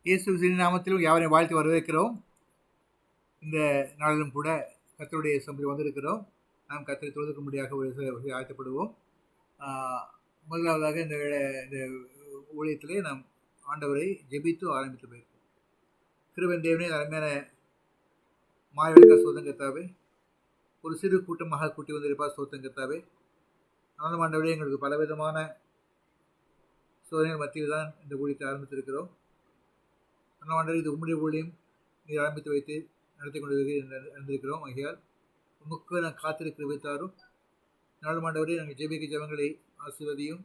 இயேசுவின் நாமத்திலும் யாவரையும் வாழ்த்து வரவேற்கிறோம். இந்த நாளிலும் கூட கர்த்தருடைய சமூகத்தில் வந்திருக்கிறோம். நாம் கர்த்தரை தொழுதுக்கும்படியாக ஆயத்தப்படுவோம். முதலாவதாக இந்த ஊழியத்திலே நாம் ஆண்டவரை ஜெபித்து ஆரம்பித்து போயிருக்கோம். கிருபையின் தேவனே, அருமையான மாயவிளக்க சோதம் கர்த்தாவே, ஒரு சிறு கூட்டமாக கூட்டி வந்திருப்பார் சோதம் கர்த்தாவே. ஆனந்த ஆண்டவரே, எங்களுக்கு பலவிதமான சோதனைகள் மத்தியில் தான் இந்த ஊழியத்தை ஆரம்பித்திருக்கிறோம். ஆண்டவரே, இது உம்முடைய ஊழியம் நீர் ஆரம்பித்து வைத்து நடத்தி கொண்டு இருந்திருக்கிறோம். ஆகையால் உமக்கு நான் காத்திருக்கிற வைத்தாரும் நாளும் ஆண்டவரே, நாங்கள் ஜெபிக்க ஜெபங்களை ஆசீர்வதியும்.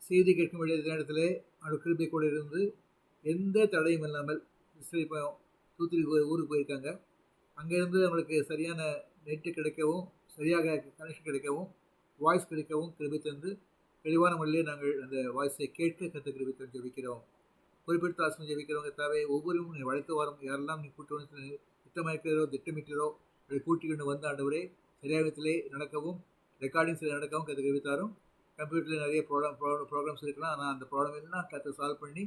செய்தி கேட்கும் வேண்டிய நேரத்தில் அவருடைய கிருபை கூட இருந்து எந்த தடையும் இல்லாமல் இப்போ தூத்துக்குடி ஊருக்கு போயிருக்காங்க. அங்கேருந்து அவங்களுக்கு சரியான நெட்டு கிடைக்கவும், சரியாக கனெக்ஷன் கிடைக்கவும், வாய்ஸ் கிடைக்கவும் கிருபை தந்து தெளிவான முறையிலே நாங்கள் அந்த வாய்ஸை கேட்க கற்று கிருபை தந்து ஜெபிக்கிறோம். குறிப்பிட்ட ஆசனம் ஜெபிக்கிறவங்க தேவை ஒவ்வொருவரும் நீ வளர்த்து வரும் யாரெல்லாம் நீ கூட்டு வந்து திட்டமிக்கிறோ திட்டமிட்டோ அதை கூட்டிக்கொண்டு வந்த ஆண்டவரே சரியாகத்திலே நடக்கவும், ரெக்கார்டிங் சரி நடக்கவும் கற்று கிருபித்தாரும். கம்ப்யூட்டரில் நிறைய ப்ரோக்ராம்ஸ் இருக்கலாம். ஆனால் அந்த ப்ராப்ளம் எல்லாம் கற்று சால்வ் பண்ணி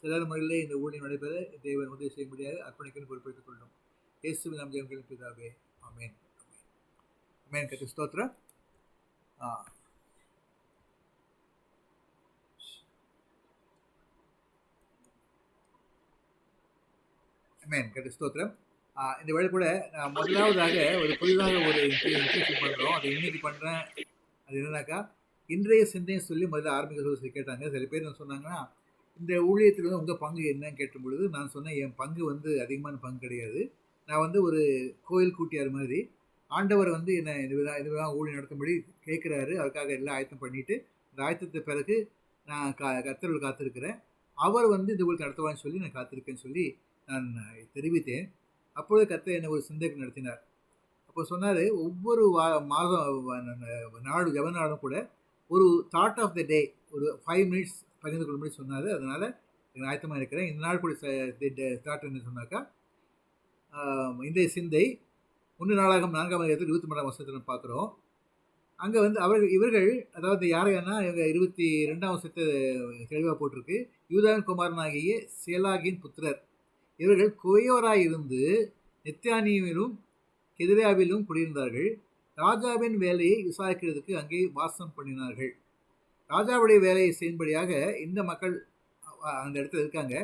சரியான முறையிலே இந்த ஊழியம் நடைபெற தேவன் உதவி செய்ய முடியாது அர்ப்பணிக்கணும் பொறுப்பேற்றுக் கொள்ளும். இயேசுவின் நாம் ஜெபம் பிதாவே, ஆமென். ஆமென். கர்த்தர் ஸ்தோத்திரம். ஆமென். கர்த்தர் ஸ்தோத்திரம். இந்த வேலை கூட நான் முதலாவதாக ஒரு புதிதாக ஒரு இன்ட்ரடியூஷன் பண்ணுறோம். அது இன்னைக்கு பண்ணுறேன். அது என்னன்னாக்கா, இன்றைய சிந்தைன்னு சொல்லி முதல்ல ஆரம்பிக்க சொல்லி கேட்டாங்க. சில பேர் என்ன சொன்னாங்கன்னா, இந்த ஊழியத்தில் வந்து உங்கள் பங்கு என்னன்னு கேட்டும் பொழுது நான் சொன்னேன், என் பங்கு வந்து அதிகமான பங்கு கிடையாது. நான் வந்து ஒரு கோயில் கூட்டியார் மாதிரி. ஆண்டவர் வந்து என்னை இதுதான் ஊழியம் நடத்தும்படி கேட்குறாரு. அதுக்காக எல்லாம் ஆயத்தம் பண்ணிவிட்டு இந்த ஆயத்தத்தை பிறகு நான் கர்த்தர்கள் காத்திருக்கிறேன். அவர் வந்து இந்த ஊழியத்தை நடத்துவான்னு சொல்லி நான் காத்திருக்கேன்னு சொல்லி நான் தெரிவித்தேன். அப்பொழுது கர்த்தர் என்னை ஒரு சிந்தைக்கு நடத்தினார். அப்போ சொன்னார், ஒவ்வொரு மாதம் நாடு ஜப நாளும் கூட ஒரு தாட் ஆஃப் த டே ஒரு 5 மினிட்ஸ் பகிர்ந்து கொள்ளும்படி சொன்னார். அதனால் நான் ஆயத்தமாக இருக்கிறேன். இந்த நாள் கூட தாட் என்ன சொன்னாக்கா, இந்த சிந்தை 1 நாளாகமம் 4ஆம் அதிகாரத்தில் 23ஆம் வசனத்தில் பார்க்குறோம். அங்கே வந்து இவர்கள் அதாவது யாரையானா இவங்க 22ஆம் வசனத்தை தெளிவாக போட்டிருக்கு. யூதாவின் குமாரனாகிய சேலாகின் புத்திரர் இவர்கள் கொய்யோராய் இருந்து நெத்தியானியிலும் கெதிரியாவிலும் குடியிருந்தார்கள். ராஜாவின் வேலையை விசாரிக்கிறதுக்கு அங்கே வாசம் பண்ணினார்கள். ராஜாவுடைய வேலையை செய்யும்படியாக இந்த மக்கள் அந்த இடத்துல இருக்காங்க.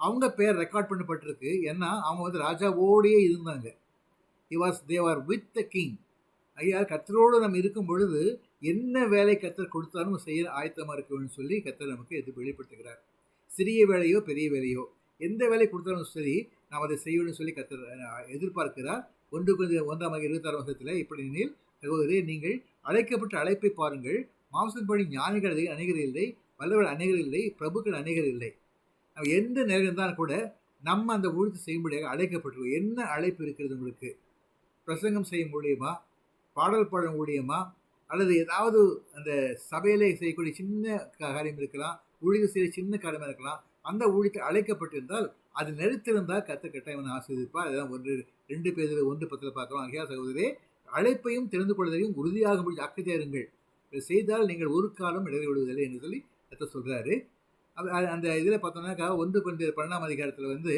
அவங்க பேர் ரெக்கார்ட் பண்ணப்பட்டிருக்கு. ஏன்னா அவங்க வந்து ராஜாவோடையே இருந்தாங்க. they were with the king. ஐயா, கர்த்தரோடு நம்ம இருக்கும் பொழுது என்ன வேலை கர்த்தர் கொடுத்தாலும் செய்ய ஆயத்தமாக இருக்கணும்னு சொல்லி கர்த்தர் நமக்கு எது வெளிப்படுத்துகிறார். சிறிய வேலையோ பெரிய வேலையோ எந்த வேலை கொடுத்தாலும் சரி நாம் அதை செய்யணும்னு சொல்லி கர்த்தர் எதிர்பார்க்கிறார். 1 Corinthians 1:26 வசனத்தில், இப்படி எனில் சகோதரரே, நீங்கள் அழைக்கப்பட்ட அழைப்பை பாருங்கள். மாம்சத்தின்படி ஞானிகள் அநேகர் இல்லை, வல்லவர் அநேகர் இல்லை, பிரபுக்கள் அநேகர் இல்லை. நம்ம எந்த நேரம் இருந்தாலும் கூட நம்ம அந்த ஊழியத்தை செய்யும்படியாக அழைக்கப்பட்டிருக்கோம். என்ன அழைப்பு இருக்கிறது உங்களுக்கு? பிரசங்கம் செய்யும் மூலியமா, பாடல் பாடும் மூலியமா, அல்லது ஏதாவது அந்த சபையிலே செய்யக்கூடிய சின்ன காரியம் இருக்கலாம், ஊழியர் செய்ய சின்ன காரியமாக இருக்கலாம். அந்த ஊழியத்தை அழைக்கப்பட்டிருந்தால் அது நிறுத்திருந்தால் கர்த்தர் கட்டாயம் ஆசீர்வதிப்பார். அதுதான் 2 பேதுரு 1:10 பார்க்குறோம். ஆகியா சகோதரே, அழைப்பையும் தெரிந்து கொள்வதையும் உறுதியாக அக்கறையாக இருங்கள். இதை செய்தால் நீங்கள் ஒரு காலம் இடறி விடுவதில்லை என்று சொல்லி கர்த்தர் சொல்கிறாரு. அந்த இதில் பார்த்தோம்னாக்கா 1 Corinthians 12ஆம் அதிகாரத்தில் வந்து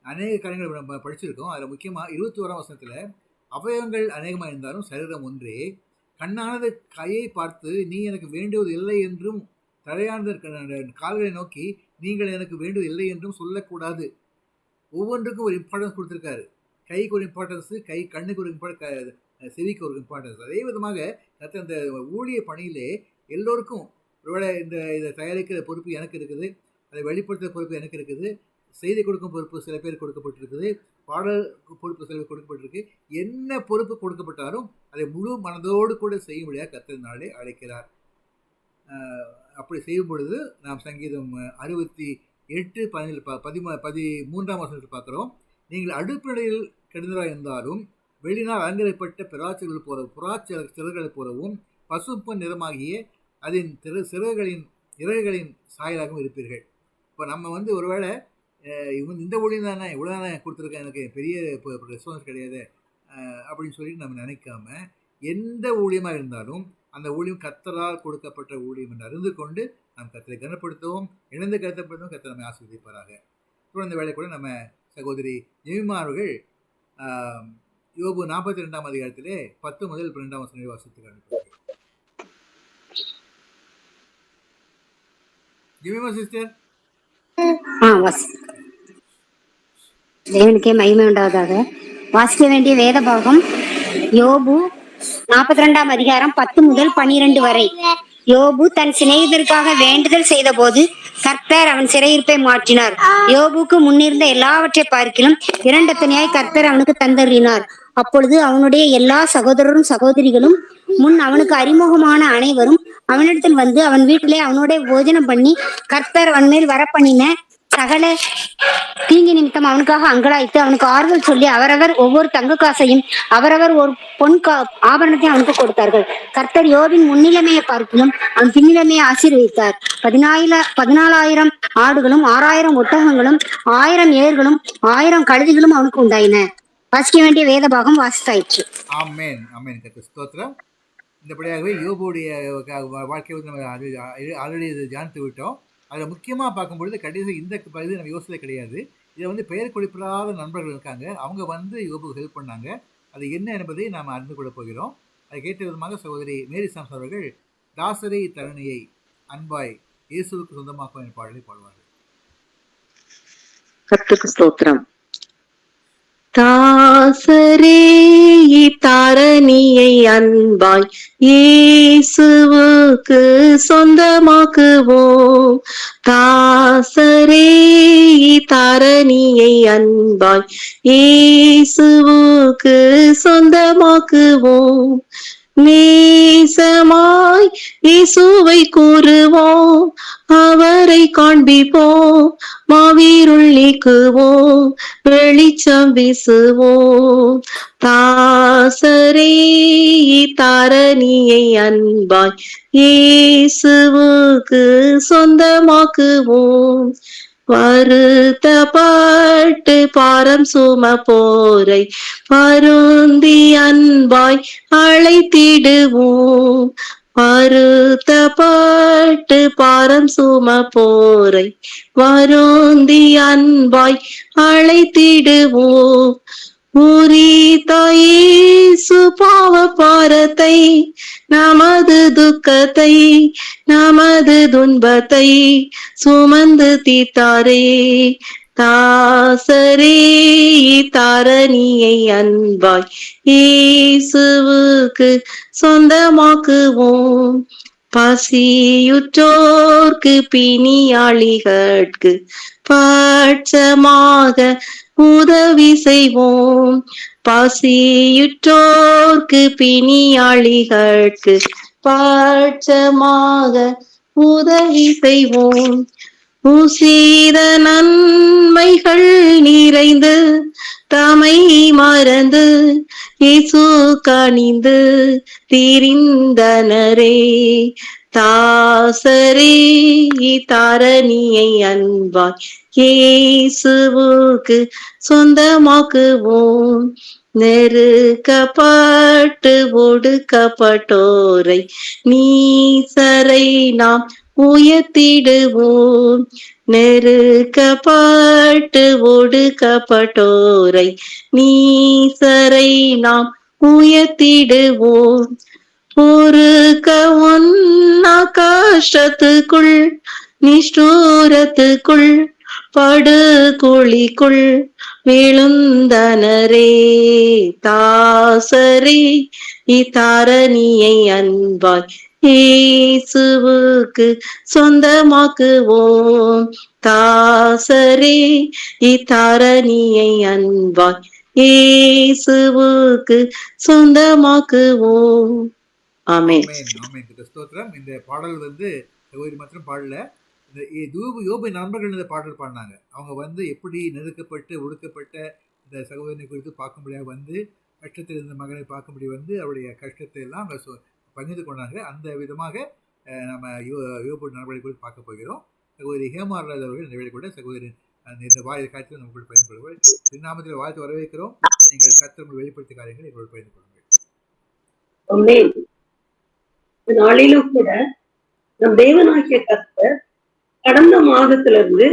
அநேக காரியங்கள் நம்ம படிச்சிருக்கோம். அதில் முக்கியமாக 21ஆம் வசனத்தில், அவயவங்கள் அநேகமாக இருந்தாலும் சரீரம் ஒன்றே, கண்ணானது கையை பார்த்து நீ எனக்கு வேண்டுவது இல்லை என்றும், தலையானது கால்களை நோக்கி நீங்கள் எனக்கு வேண்டுவது இல்லை என்றும் சொல்லக்கூடாது. ஒவ்வொன்றுக்கும் ஒரு இம்பார்ட்டன்ஸ் கொடுத்துருக்காரு. கைக்கு ஒரு இம்பார்ட்டன்ஸு, கண்ணுக்கு ஒரு இம்பார்ட்டன்ஸ், செவிக்கு ஒரு இம்பார்ட்டன்ஸ். அதே விதமாக கர்த்தர் அந்த ஊழிய பணியிலே எல்லோருக்கும் ஒருவேளை இதை தயாரிக்கிற பொறுப்பு எனக்கு இருக்குது, அதை வெளிப்படுத்துகிற பொறுப்பு எனக்கு இருக்குது, செய்தி கொடுக்கும் பொறுப்பு சில பேர் கொடுக்கப்பட்டிருக்குது, பாடல் பொறுப்பு சில பேர் கொடுக்கப்பட்டிருக்கு. என்ன பொறுப்பு கொடுக்கப்பட்டாலும் அதை முழு மனதோடு கூட செய்யும்படியாக கர்த்தர் நாளே அழைக்கிறார். அப்படி செய்யும் பொழுது நாம் சங்கீதம் 68:13ஆம் வசனத்தில் பார்க்குறோம். நீங்கள் அடுப்பிடையில் கெடுந்தராக இருந்தாலும் வெளியினால் அலங்கரிக்கப்பட்ட சிறகுகளைப் போலவும் பசுப்பு நிறமாகிய அதன் இறகுகளின் சாயலாகவும் இருப்பீர்கள். இப்போ நம்ம வந்து ஒருவேளை இந்த ஊழியம் தானே இவ்வளோ தானே கொடுத்துருக்கேன், எனக்கு பெரிய ரெஸ்பான்ஸ் கிடையாது அப்படின்னு சொல்லி நம்ம நினைக்காம, எந்த ஊழியமாக இருந்தாலும் அந்த ஊழியம் கர்த்தரால் கொடுக்கப்பட்ட ஊழியம் என்று அறிந்து கொண்டு நாம் கர்த்தரை கனப்படுத்தவும், இணைந்து கருத்தப்படுத்தவும் கர்த்தர் நம்மை ஆசீர்வதிப்பாராக. தொடர்ந்த வேலை கூட நம்ம சகோதரி ஜெமிமா அவர்கள் யோபு 42ஆம் அதிகாரத்திலே 10 முதல் 12ஆம் வசனங்களை வாசித்து காண்பிப்பார்கள். ஜெமிமா சிஸ்டர். தேவனுக்கே மகிமை உண்டாவதாக. வாசிக்க வேண்டிய வேத பாகம் யோபு 42ஆம் அதிகாரம் 10 முதல் 12 வரை. யோபு தன் சிநேகிதருக்காக வேண்டுதல் செய்த போது கர்த்தர் அவன் சிறையிருப்பை மாற்றினார். யோபுக்கு முன்னிருந்த எல்லாவற்றை பார்க்கிலும் 2 தனியாய் கர்த்தர் அவனுக்கு தந்தருளினார். அப்பொழுது அவனுடைய எல்லா சகோதரரும் சகோதரிகளும் முன் அவனுக்கு அறிமுகமான அனைவரும் அவனிடத்தில் வந்து அவன் வீட்டிலே அவனோட போஜனம் பண்ணி கர்த்தர் அவன் மேல் வரப்பண்ணின சகல தீங்கி நிமித்தம் அவனுக்காக அங்கலாய்த்து அவனுக்கு ஆறுதல் சொல்லி அவரவர் ஒவ்வொரு தங்க காசையும் அவரவர் ஒரு பொன் ஆபரணத்தையும் அவனுக்கு கொடுத்தார்கள். கர்த்தர் யோபின் முன்னிலைமையை பார்க்கிலும் அவன் பின்னிலைமையை ஆசீர்வதித்தார். 14,000 ஆடுகளும் 6,000 ஒட்டகங்களும் 1000 ஏர்களும் 1000 கழுதிகளும் அவனுக்கு உண்டாயின. வாசிக்க வேண்டிய வேத பாகம் வாசித்தாயிற்று. ஆமென் ஆமென். கர்த்தர் ஸ்தோத்திரம். இந்தபடியாகவே யோபுடைய வாழ்க்கையை நம்ம ஆல்ரெடி தியானித்து விட்டோம். அதில் முக்கியமாக பார்க்கும்பொழுது கடைசி இந்த பகுதி நம்ம யோசித்ததே கிடையாது. இதை பெயர் குறிப்பிடாத நண்பர்கள் இருக்காங்க, அவங்க யோபுக்கு ஹெல்ப் பண்ணாங்க. அது என்ன என்பதை நாம் அறிந்து கொள்ள போகிறோம். அதை கேட்ட விதமாக சகோதரி மேரி சாம்ஸ் அவர்கள் தாசரை தரணியை அன்பாய் இயேசுவுக்கு சொந்தமாக்கும் என்ற பாடலை பாடுவார்கள். கர்த்தருக்கு ஸ்தோத்திரம். தாசரே தாரணியை அன்பாய் இயேசுவுக்கு சொந்தமாக்குவோம். தாசரே தாரணியை அன்பாய் இயேசுவுக்கு சொந்தமாக்குவோம். நேசமாய் இயேசுவை கூறுவோம், அவரை காண்பிப்போம், மாவீருள் நீக்குவோம், வெளிச்சம் வீசுவோம். தாசரே தாரணியை அன்பாய் இயேசுவுக்கு சொந்தமாக்குவோம். வருத்தப்பட்டு பாரம் சுமப்போரை வருந்தி அன்பாய் அழைத்திடுவோம். வருத்தப்பட்டு பாரம் சுமப்போரை வருந்தி அன்பாய் அழைத்திடுவோம். உரித்தாயேசு பாவ பாரத்தை, நமது துக்கத்தை, நமது துன்பத்தை சுமந்து தீர்த்தாரே. தாசரே தாரணியை அன்பாய் இயேசுவுக்கு சொந்தமாக்குவோம். பசியுற்றோர்க்கு பிணியாளிகட்கு பட்சமாக உதவி செய்வோம். பசியுற்றோர்க்கு பிணியாளிகட்கு பட்சமாக உதவி செய்வோம். உசீத நன்மைகள் நிறைந்து தமை மறந்து இயேசு கனிந்து திரிந்தனரே. தாசரே தாரணியை அன்பாய் இயேசுவுக்கு சொந்தமாக்குவோம். நெருக்கப்பட்டு ஒடுக்கப்பட்டோரை நீசரை நாம் உயர்த்திடுவோம். நெருக்கப்பட்டு ஒடுக்கப்பட்டோரை நீசரை நாம் உயர்த்திடுவோம். பொறுக்க ஒன்னா கஷ்டத்துக்குள் நிஷ்டூரத்துக்குள் படுகுழிக்குள் விழுந்தனரே. தாசரே இத்தாரணியை அன்பாய் இயேசுவுக்கு சொந்தமாக்குவோம். தாசரே இத்தாரணியை அன்பாய் இயேசுவுக்கு சொந்தமாக்குவோம். ஆமென். ஸ்தோத்திரம். இந்த பாடல் மற்றும் பாடல யோபு நண்பர்கள் இந்த பாடல் பாடினாங்க. அவங்க எப்படி நெருக்கப்பட்டு ஒடுக்கப்பட்ட இந்த சகோதரனை குறித்து பார்க்கும்படியாக கஷ்டத்தில் இருந்த மகனை பார்க்கும்படி அவருடைய கஷ்டத்தை எல்லாம் அவங்க பகிர்ந்து கொண்டாங்க. அந்த விதமாக நம்ம யோபு நண்பர்களை குறித்து பார்க்க போகிறோம். சகோதரி ஹேமாராஜ் அவர்கள் இந்த வேலை கூட சகோதரி இந்த வாய் காட்சியில் நம்ம கூட பயந்து கொள்வோம். நாமத்தில் வாழ்த்து வரவேற்கிறோம். நீங்கள் கர்த்தர் வெளிப்படுத்திய காரியங்களை எங்களோடு பயந்து கொள்ளுங்கள். ஆமென். இந்த நாளிலும் கூட நம் தேவனாகிய கர்த்தர் கடந்த மாதத்திலிருந்து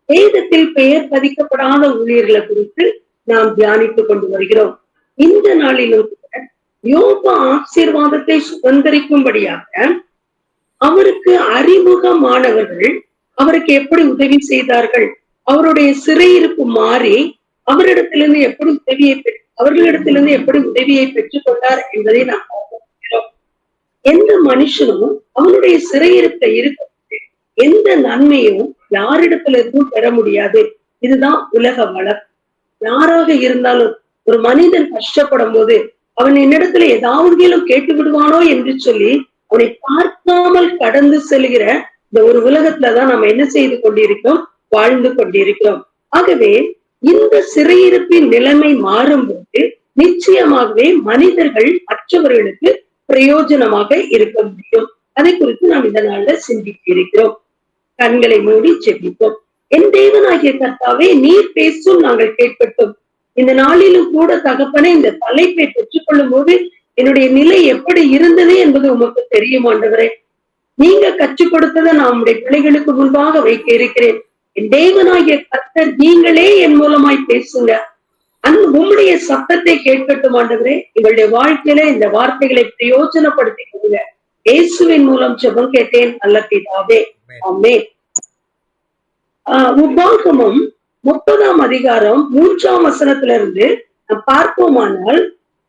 வேதத்தில் பெயர் பதிக்கப்படாத ஊழியர்களை குறித்து நாம் தியானித்துக் கொண்டு வருகிறோம். இந்த நாளிலும் கூட யோபு ஆசீர்வாதத்தை சுதந்திரிக்கும்படியாக அவருக்கு அறிமுகமானவர்கள் அவருக்கு எப்படி உதவி செய்தார்கள், அவருடைய சிறையிருப்பு மாறி அவரிடத்திலிருந்து எப்படி அவர்களிடத்திலிருந்து எப்படி உதவியை பெற்றுக் கொண்டார் என்பதை நாம் பார்க்கிறோம். எந்த மனுஷனும் அவனுடைய சிறையிருப்பை இருக்க எந்த நன்மையும் யாரிடத்திலிருந்தும் பெற முடியாது. இதுதான் உலக வளம். யாராக இருந்தாலும் ஒரு மனிதன் கஷ்டப்படும் போது அவன் என்னிடத்துல ஏதாவது கேட்டு விடுவானோ என்று சொல்லி அவனை பார்க்காமல் கடந்து செல்கிற இந்த ஒரு உலகத்துலதான் நம்ம என்ன செய்து கொண்டிருக்கிறோம், வாழ்ந்து கொண்டிருக்கிறோம். ஆகவே இந்த சிறையிருப்பின் நிலைமை மாறும்போது நிச்சயமாகவே மனிதர்கள் மற்றவர்களுக்கு பிரயோஜனமாக இருக்க முடியும். அதை குறித்து நாம் இந்த நாள்ல சிந்திக்க இருக்கிறோம். கண்களை மூடி ஜெபிப்போம். என் தேவனாகிய கர்த்தாவே, நீர் பேசும் நாங்கள் கேட்கட்டும். இந்த நாளிலும் கூட தகப்பனே, இந்த தலைப்பை பெற்றுக்கொள்ளும் போது என்னுடைய நிலை எப்படி இருந்தது என்பது உமக்கு தெரியும் ஆண்டவரே. நீங்க கற்றுக் கொடுத்ததை நான் உங்களுடைய பிள்ளைகளுக்கு முன்பாக வைக்க இருக்கிறேன். என் தேவனாகிய கர்த்தர் நீங்களே என் மூலமாய் பேசுங்க. உங்களுடைய சத்தத்தை கேட்கட்டும் ஆண்டவரே. எங்களுடைய வாழ்க்கையில இந்த வார்த்தைகளை பிரயோஜனப்படுத்திக் கொள்ளுங்க. இயேசுவின் மூலம் ஜெபம் கேட்டேன் நல்ல பிதாவே, ஆமென். உபாகமம் 30ஆம் அதிகாரம் 3ஆம் வசனத்திலிருந்து பார்ப்போமானால்,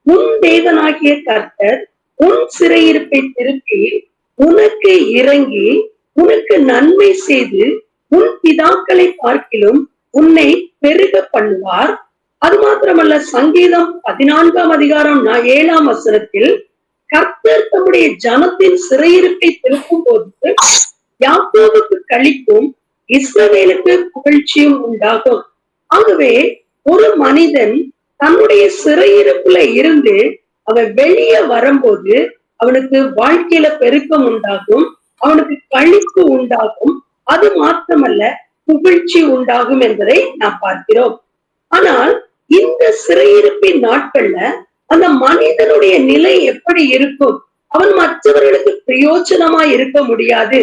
உன் தேவனாகிய கர்த்தர் உன் சிறையிருப்பை திருப்பி உனக்கு இறங்கி உனக்கு நன்மை செய்து உன் பிதாக்களை பார்க்கிலும் உன்னை பெருக பண்ணுவார். அது மாத்திரமல்ல, சங்கீதம் 14ஆம் அதிகாரம் 7ஆம் வசனத்தில் கர்த்தர் தம்முடைய ஜனத்தின் சிறையிருப்பை திருப்பும் போது யாக்கோபுக்கு களிப்பும் இஸ்ரவேலுக்கு புகழ்ச்சியும் உண்டாகும். ஆகவே ஒரு மனிதன் தன்னுடைய சிறையிருப்புல இருந்து அவன் வெளியே வரும்போது அவனுக்கு வாழ்க்கையில பெருக்கம் உண்டாகும், அவனுக்கு களிப்பு உண்டாகும். அது மாத்திரமல்ல, புகழ்ச்சி உண்டாகும் என்பதை நாம் பார்க்கிறோம். ஆனால் இந்த சிறையிருப்பின் நாட்கள்ல அந்த மனிதனுடைய நிலை எப்படி இருக்கும், அவன் மற்றவர்களுக்கு பிரயோஜனமா இருக்க முடியாது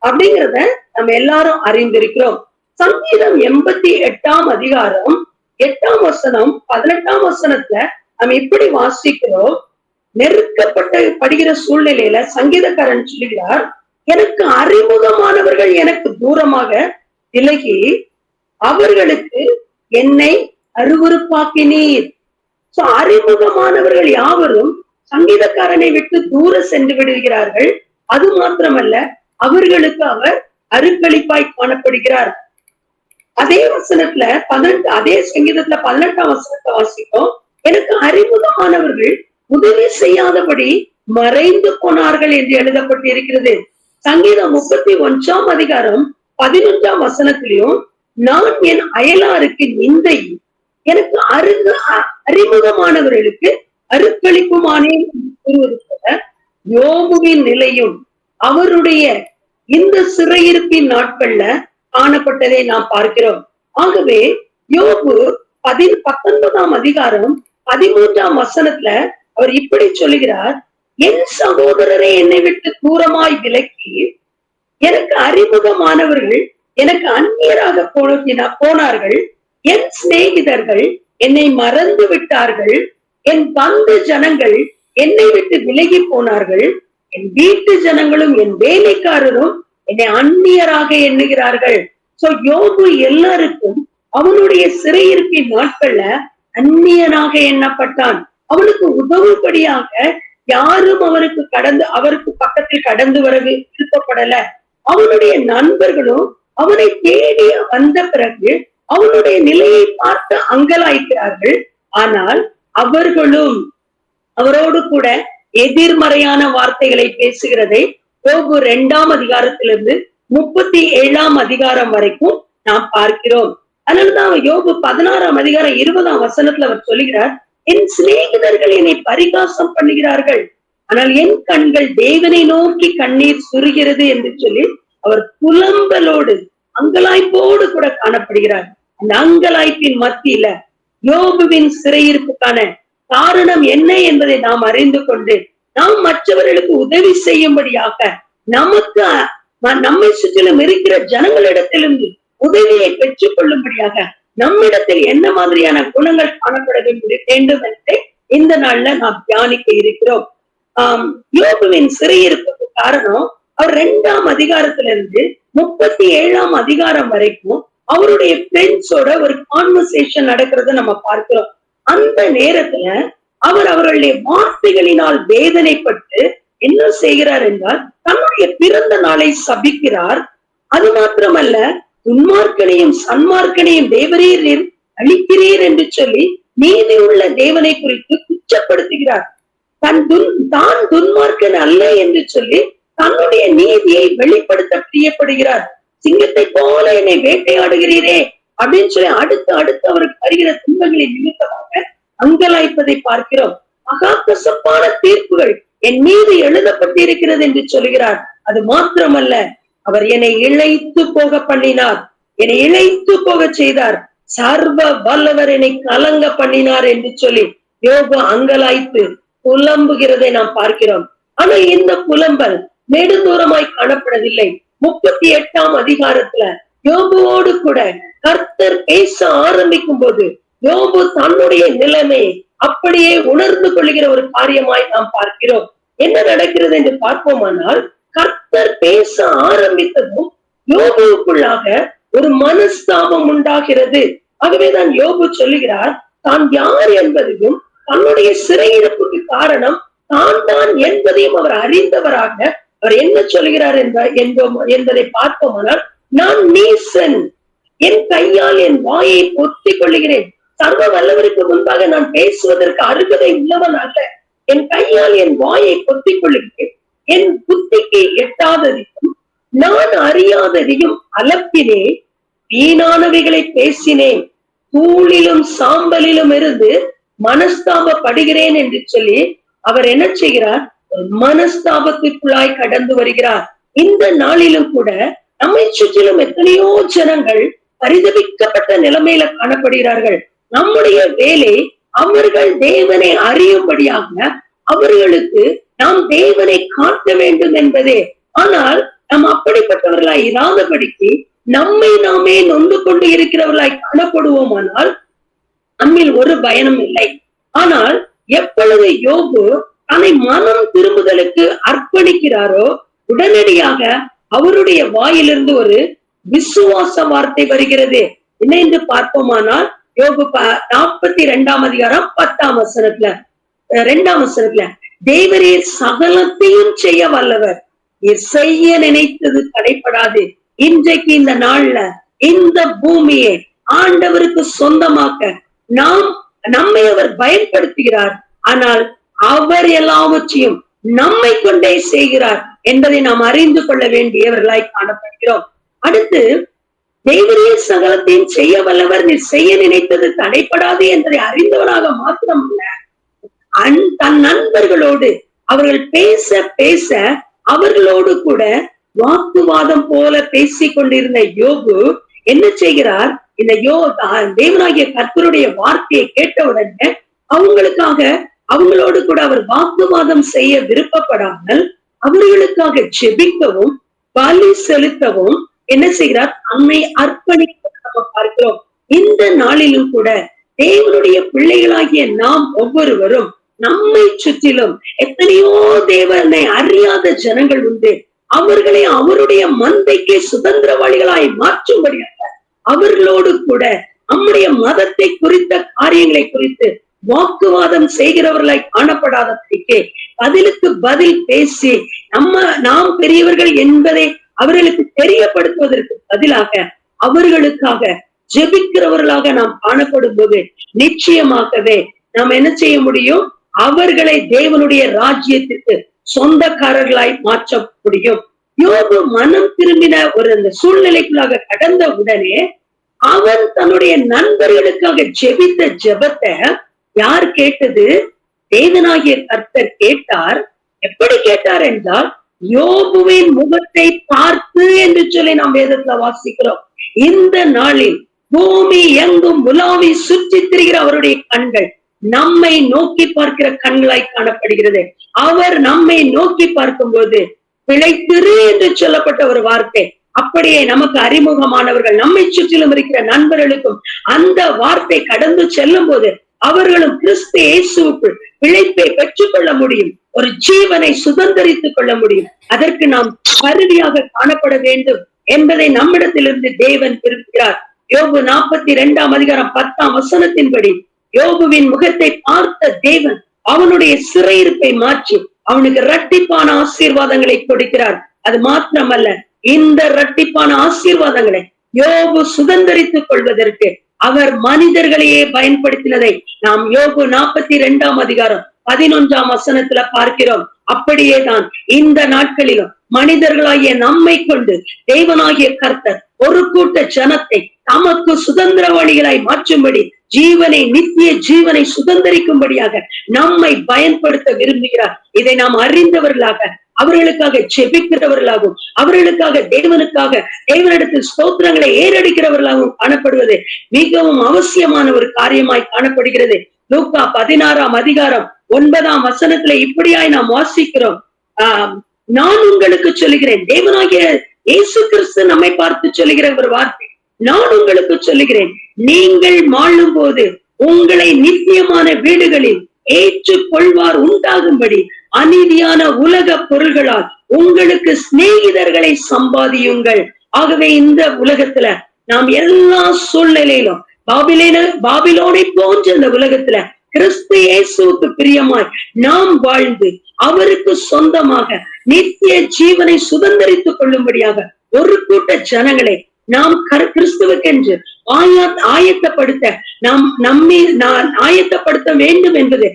அப்படிங்கிறத நம்ம எல்லாரும் அறிந்திருக்கிறோம். சங்கீதம் 88ஆம் அதிகாரம் 8ஆம் வசனம் 18ஆம் வசனத்துல நம்ம இப்படி வாசிக்கிறோம். நெருக்கப்படுகிற சூழ்நிலையில சங்கீதக்காரன் சொல்லுகிறார், எனக்கு அறிமுகமானவர்கள் எனக்கு தூரமாக விலகி அவர்களுக்கு என்னை அருவருப்பாக்கினீர். சோ அறிமுகமானவர்கள் யாவரும் சங்கீதக்காரனை விட்டு தூர சென்று விடுகிறார்கள். அது மாத்திரமல்ல, அவர்களுக்கு அவர் அருக்களிப்பாய் காணப்படுகிறார். அதே வசனத்துல அதே சங்கீதத்துல 18ஆம் வசனத்தை வாசிக்கும், எனக்கு அறிமுகமானவர்கள் உதவி செய்யாதபடி மறைந்து போனார்கள் என்று எழுதப்பட்டிருக்கிறது. சங்கீதம் 31ஆம் அதிகாரம் 11ஆம் வசனத்திலையும், நான் என் அயலாருக்கு நிந்தை, எனக்கு அறிமுகமானவர்களுக்கு அருக்களிப்புமானேன் கூறுவது போல யோபுவின் நிலையும் அவருடைய இந்த சிறையிருப்பின் நாட்கள்ல காணப்பட்டதை நாம் பார்க்கிறோம். ஆகவே யோபு 19ஆம் அதிகாரம் 13ஆம் வசனத்துல அவர் இப்படி சொல்லுகிறார், என் சகோதரரை என்னை விட்டு தூரமாய் விலக்கி எனக்கு அறிமுகமானவர்கள் எனக்கு அந்நியராக போனார்கள். என் சிநேகிதர்கள் என்னை மறந்து விட்டார்கள். என் பந்து ஜனங்கள் என்னை விட்டு விலகி போனார்கள். என் வீட்டு ஜனங்களும் என் வேலைக்காரரும் என்னை அந்நியராக எண்ணுகிறார்கள். சோ யோபு எல்லாருக்கும் அவனுடைய சிறையிருப்பின் நாட்கள்ல அந்நியனாக எண்ணப்பட்டான். அவனுக்கு உதவும்படியாக யாரும் அவருக்கு பக்கத்தில் கடந்து வர விருப்பப்படல. அவனுடைய நண்பர்களும் அவனை தேடி வந்த பிறகு அவனுடைய நிலையை பார்த்து அங்கலாய்க்கிறார்கள். ஆனால் அவர்களும் அவரோடு கூட எதிர்மறையான வார்த்தைகளை பேசுகிறதை யோபு 2ஆம் அதிகாரத்திலிருந்து 37ஆம் அதிகாரம் வரைக்கும் நாம் பார்க்கிறோம். அதனாலதான் யோபு 16ஆம் அதிகாரம் 20ஆம் வசனத்துல அவர் சொல்லுகிறார், என் சிநேகிதர்கள் என்னை பரிகாசம் பண்ணுகிறார்கள், ஆனால் என் கண்கள் தேவனை நோக்கி கண்ணீர் சுருகிறது என்று சொல்லி அவர் புலம்பலோடு அங்கலாய்ப்போடு கூட காணப்படுகிறார். அந்த அங்கலாய்ப்பின் மத்தியில யோபுவின் சிறையிருப்புக்கான காரணம் என்ன என்பதை நாம் அறிந்து கொண்டு நாம் மற்றவர்களுக்கு உதவி செய்யும்படியாக, நமக்கு நம்மை சுற்றிலும் இருக்கிற ஜனங்களிடத்திலிருந்து உதவியை பெற்றுக் கொள்ளும்படியாக நம்மிடத்தில் என்ன மாதிரியான குணங்கள் காணப்பட வேண்டும் என்று இந்த நாள்ல நாம் தியானிக்க இருக்கிறோம். யோபுவின் சிறையிருப்புக்கு காரணம், அவர் 2ஆம் அதிகாரத்திலிருந்து 37ஆம் அதிகாரம் வரைக்கும் அவருடைய ஃப்ரெண்ட்ஸோட ஒரு கான்வர்சேஷன் நடக்கிறத நம்ம பார்க்கிறோம். அந்த நேரத்துல அவர்களுடைய வார்த்தைகளினால் வேதனைப்பட்டு என்ன செய்கிறார் என்றால், தன்னுடைய பிறந்த நாளை சபிக்கிறார். அது மாத்திரமல்ல, துன்மார்க்கனையும் சன்மார்க்கனையும் தேவரீர் அழிக்கிறீர் என்று சொல்லி நீதி உள்ள தேவனை குறித்து குற்றப்படுத்துகிறார். தான் துன்மார்க்கன் அல்ல என்று சொல்லி தன்னுடைய நீதியை வெளிப்படுத்த பிரியப்படுகிறார். சிங்கத்தை போல என்னை வேட்டையாடுகிறீரே அப்படின்னு சொல்லி அடுத்து அவருக்கு வருகிற துன்பங்களின் நிமித்தமாக அங்கலாய்ப்பதை பார்க்கிறோம். மகாக்கசப்பான தீர்ப்புகள் என் மீது எழுதப்பட்டிருக்கிறது என்று சொல்கிறார். அது மாத்திரமல்ல, அவர் என்னை இழைத்து போக பண்ணினார், என்னை இழைத்து போக செய்தார், சர்வ வல்லவர் என்னை கலங்க பண்ணினார் என்று சொல்லி யோபு அங்கலாய்த்து புலம்புகிறதை நாம் பார்க்கிறோம். ஆனா இந்த புலம்பல் நெடுந்தூரமாய் காணப்படவில்லை. 38ஆம் அதிகாரத்துல யோபுவோடு கூட கர்த்தர் பேச ஆரம்பிக்கும் போது யோபு தன்னுடைய நிலைமை அப்படியே உணர்ந்து கொள்கிற ஒரு காரியமாய் நாம் பார்க்கிறோம். என்ன நடக்கிறது என்று பார்ப்போமானால், கர்த்தர் பேச ஆரம்பித்ததும் யோபுவுக்குள்ளாக ஒரு மனஸ்தாபம் உண்டாகிறது. ஆகவேதான் யோபு சொல்லுகிறார், தான் யார் என்பதையும் தன்னுடைய சிறையிருப்புக்கு காரணம் தான் என்பதையும் அவர் அறிந்தவராக அவர் என்ன சொல்கிறார் என்பதை பார்ப்போமானால், நான் நீசன், என் கையால் என் வாயை பொத்திக் கொள்ளுகிறேன், சர்வ வல்லவருக்கு முன்பாக நான் பேசுவதற்கு அருகதை உள்ளவன் அல்ல, என் கையால் என் வாயை பொத்திக் கொள்ளுகிறேன், என் புத்திக்கு எட்டாததையும் நான் அறியாததையும் அலப்பினேன், வீணானவைகளை பேசினேன், தூளிலும் சாம்பலிலும் இருந்து மனஸ்தாபப்படுகிறேன் என்று சொல்லி அவர் என்ன செய்கிறார், மனஸ்தாபத்திற்குள்ளாய் கடந்து வருகிறார். இந்த நாளிலும் கூட நம்மை சுற்றிலும் எத்தனையோ ஜனங்கள் பரிதபிக்கப்பட்ட நிலைமையில காணப்படுகிறார்கள். நம்முடைய வேலை அவர்கள் தேவனை அறியும்படியாக அவர்களுக்கு நாம் தேவனை காட்ட வேண்டும் என்பதே. ஆனால் நாம் அப்படிப்பட்டவர்களாய் இராதபடிக்கு நம்மை நாமே நொந்து கொண்டு இருக்கிறவர்களாய் காணப்படுவோமானால் நம்மில் ஒரு பயனும் இல்லை. ஆனால் எப்பொழுது யோபு தன்னை மனம் திரும்புதலுக்கு அர்ப்பணிக்கிறாரோ உடனடியாக அவருடைய வாயிலிருந்து ஒரு விசுவாச வார்த்தை வருகிறது. என்ன என்று பார்ப்போமானால், யோபு 42ஆம் அதிகாரம் 10ஆம் வசனத்துல 2ஆம் வசனத்துல, தேவரீர் சகலத்தையும் செய்ய வல்லவர், நீர் செய்ய நினைத்தது தடைப்படாது. இன்றைக்கு இந்த நாள்ல இந்த பூமியை ஆண்டவருக்கு சொந்தமாக்க நம்மை அவர் பயன்படுத்துகிறார். ஆனால் அவர் எல்லாவற்றையும் நம்மை கொண்டே செய்கிறார் என்பதை நாம் அறிந்து கொள்ள வேண்டியவர்களாய் காணப்படுகிறோம். அடுத்து, தேவரீர் சகலத்தையும் செய்ய வல்லவர், நீர் செய்ய நினைத்தது தடைப்படாது என்பதை அறிந்தவராக மாத்திரமல்ல, தன் நண்பர்களோடு அவர்கள் பேச பேச அவர்களோடு கூட வாக்குவாதம் போல பேசிக் கொண்டிருந்த யோபு என்ன செய்கிறார், இந்த தேவனாகிய கர்த்தருடைய வார்த்தையை கேட்டவுடனே அவங்களோடு கூட அவர் வாக்குவாதம் செய்ய விருப்பப்படாமல் அவர்களுக்காக ஜெபிக்கவும் பலி செலுத்தவும் என்ன செய்கிறார், தன்னை அர்ப்பணிக்க நம்ம பார்க்கிறோம். இந்த நாளிலும் கூட தேவனுடைய பிள்ளைகளாகிய நாம் ஒவ்வொருவரும் நம்மை சுற்றிலும் எத்தனையோ தேவனை அறியாத ஜனங்கள் உண்டு. அவர்களை அவருடைய மந்தைக்கு சுதந்திரவாளிகளாய் மாற்றும்படியாக அவர்களோடு கூட நம்முடைய மதத்தை குறித்த காரியங்களை குறித்து வாக்குவாதம் செய்கிறவர்களாய் காணப்படாதபடிக்கு பதிலுக்கு பதில் பேசி நாம் பெரியவர்கள் என்பதை அவர்களுக்கு தெரியப்படுத்துவதற்கு பதிலாக அவர்களுக்காக ஜெபிக்கிறவர்களாக நாம் காணப்படும் போது நிச்சயமாகவே நாம் என்ன செய்ய முடியும், அவர்களை தேவனுடைய ராஜ்யத்திற்கு சொந்தக்காரர்களாய் மாற்ற முடியும். யோபு மனம் திரும்பின அந்த சூழ்நிலைக்குள்ளாக கடந்த உடனே அவன் தன்னுடைய நண்பர்களுக்காக ஜெபித்த ஜெபத்தை யார் கேட்டது, தேவனாகிய கர்த்தர் கேட்டார். எப்படி கேட்டார் என்றால், யோபுவின் முகத்தை பார்த்து என்று சொல்லி நாம் வேதத்துல வாசிக்கிறோம். இந்த நாளில் பூமி எங்கும் உலாவி சுற்றி திரிகிற அவருடைய கண்கள் நம்மை நோக்கி பார்க்கிற கண்களாய் காணப்படுகிறது. அவர் நம்மை நோக்கி பார்க்கும்போது பிழைத்திரு என்று சொல்லப்பட்ட ஒரு வார்த்தை அப்படியே நமக்கு அறிமுகமானவர்கள் நம்மை சுற்றிலும் இருக்கிற நண்பர்களுக்கும் அந்த வார்த்தை கடந்து செல்லும் போது அவர்களும் கிறிஸ்து இயேசுவுக்குள் பிழைப்பை பெற்றுக் கொள்ள முடியும், ஒரு ஜீவனை சுதந்திரித்துக் கொள்ள முடியும். அதற்கு நாம் கருவியாக காணப்பட வேண்டும் என்பதை நம்மிடத்திலிருந்து தேவன் விரும்புகிறார். யோபு 42 அதிகாரம் 10 யோபுவின் முகத்தை பார்த்த தேவன் அவனுடைய சிறையிருப்பை மாற்றி அவனுக்கு இரட்டிப்பான ஆசீர்வாதங்களை கொடுக்கிறார். அது மாத்திரமல்ல, இந்த இரட்டிப்பான ஆசீர்வாதங்களை யோபு சுதந்திரித்துக் கொள்வதற்கு அவர் மனிதர்களையே பயன்படுத்தினதை நாம் யோபு 42 அதிகாரம் 11 பார்க்கிறோம். அப்படியேதான் இந்த நாட்களிலும் மனிதர்களாகிய நம்மை கொண்டு தேவனாகிய கர்த்தர் ஒரு கூட்ட ஜனத்தை தமக்கு சுதந்திரவாளிகளாய் மாற்றும்படி ஜீவனை, நித்திய ஜீவனை சுதந்திரிக்கும்படியாக நம்மை பயன்படுத்த விரும்புகிறார். இதை நாம் அறிந்தவர்களாக, அவர்களுக்காக ஜெபிக்கிறவர்களாகவும், அவர்களுக்காக தேவனிடத்தில் ஸ்தோத்திரங்களை ஏறெடுக்கிறவர்களாகவும் காணப்படுவது மிகவும் அவசியமான ஒரு காரியமாய் காணப்படுகிறது. லூக்கா 16 அதிகாரம் 9 இப்படியாய் நாம் வாசிக்கிறோம். நான் உங்களுக்கு சொல்லுகிறேன், தேவனாகிய இயேசு கிறிஸ்து நம்மை பார்த்து சொல்லுகிற ஒரு வார்த்தை, நான் உங்களுக்கு சொல்லுகிறேன், நீங்கள் வாழும் போது உங்களை நித்தியமான வீடுகளில் ஏற்றுக்கொள்வார் உண்டாகும்படி அநீதியான உலக பொருள்களால் உங்களுக்கு சிநேகிதர்களை சம்பாதியுங்கள். ஆகவே இந்த உலகத்துல நாம் எல்லா சூழ்நிலையிலும் பாபிலோனை போன்ற இந்த உலகத்துல கிறிஸ்து இயேசுவுக்கு பிரியமாய் நாம் வாழ்ந்து அவருக்கு சொந்தமாக நித்திய ஜீவனை சுதந்திரித்துக் கொள்ளும்படியாக ஒரு கூட்ட ஜனங்களை நாம் கிறிஸ்துவுக்கென்று ஆயத்தப்படுத்த ஆயத்தப்படுத்த வேண்டும் என்பது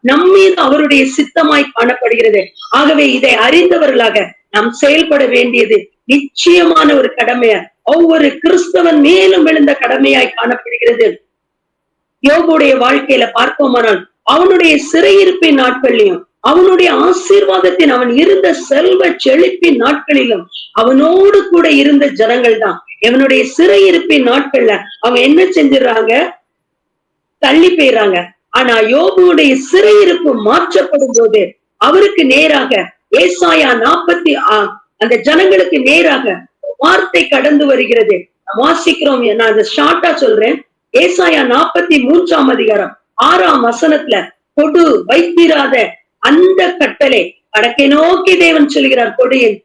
நம்மீது அவருடைய சித்தமாய் காணப்படுகிறது. ஆகவே இதை அறிந்தவர்களாக நாம் செயல்பட வேண்டியது நிச்சயமான ஒரு கடமையா, ஒவ்வொரு கிறிஸ்தவன் மேலும் விழுந்த கடமையாய் காணப்படுகிறது. யோபுடைய வாழ்க்கையில பார்ப்போமானால் அவனுடைய சிறையிருப்பின் நாட்களிலும் அவனுடைய ஆசீர்வாதத்தின் அவன் இருந்த செல்வ செழிப்பின் நாட்களிலும் அவனோடு கூட இருந்த ஜனங்கள் தான் இவனுடைய சிறையிருப்பின் நாட்கள்ல அவன் என்ன செஞ்சிடறாங்க, தள்ளி போயிடுறாங்க. ஆனா யோபுடைய சிறையிருப்பு மாற்றப்படும் போது அவருக்கு நேராக ஏசாயா 40 அந்த ஜனங்களுக்கு நேராக வார்த்தை கடந்து வருகிறது. வாசிக்கிறோம், நான் அதை ஷார்ட்டா சொல்றேன். ஏசாயா 43 அதிகாரம் 6 கொடு வைத்திராத அந்த கட்டளை வடக்கை நோக்கி தேவன் சொல்கிறார், கொடியின்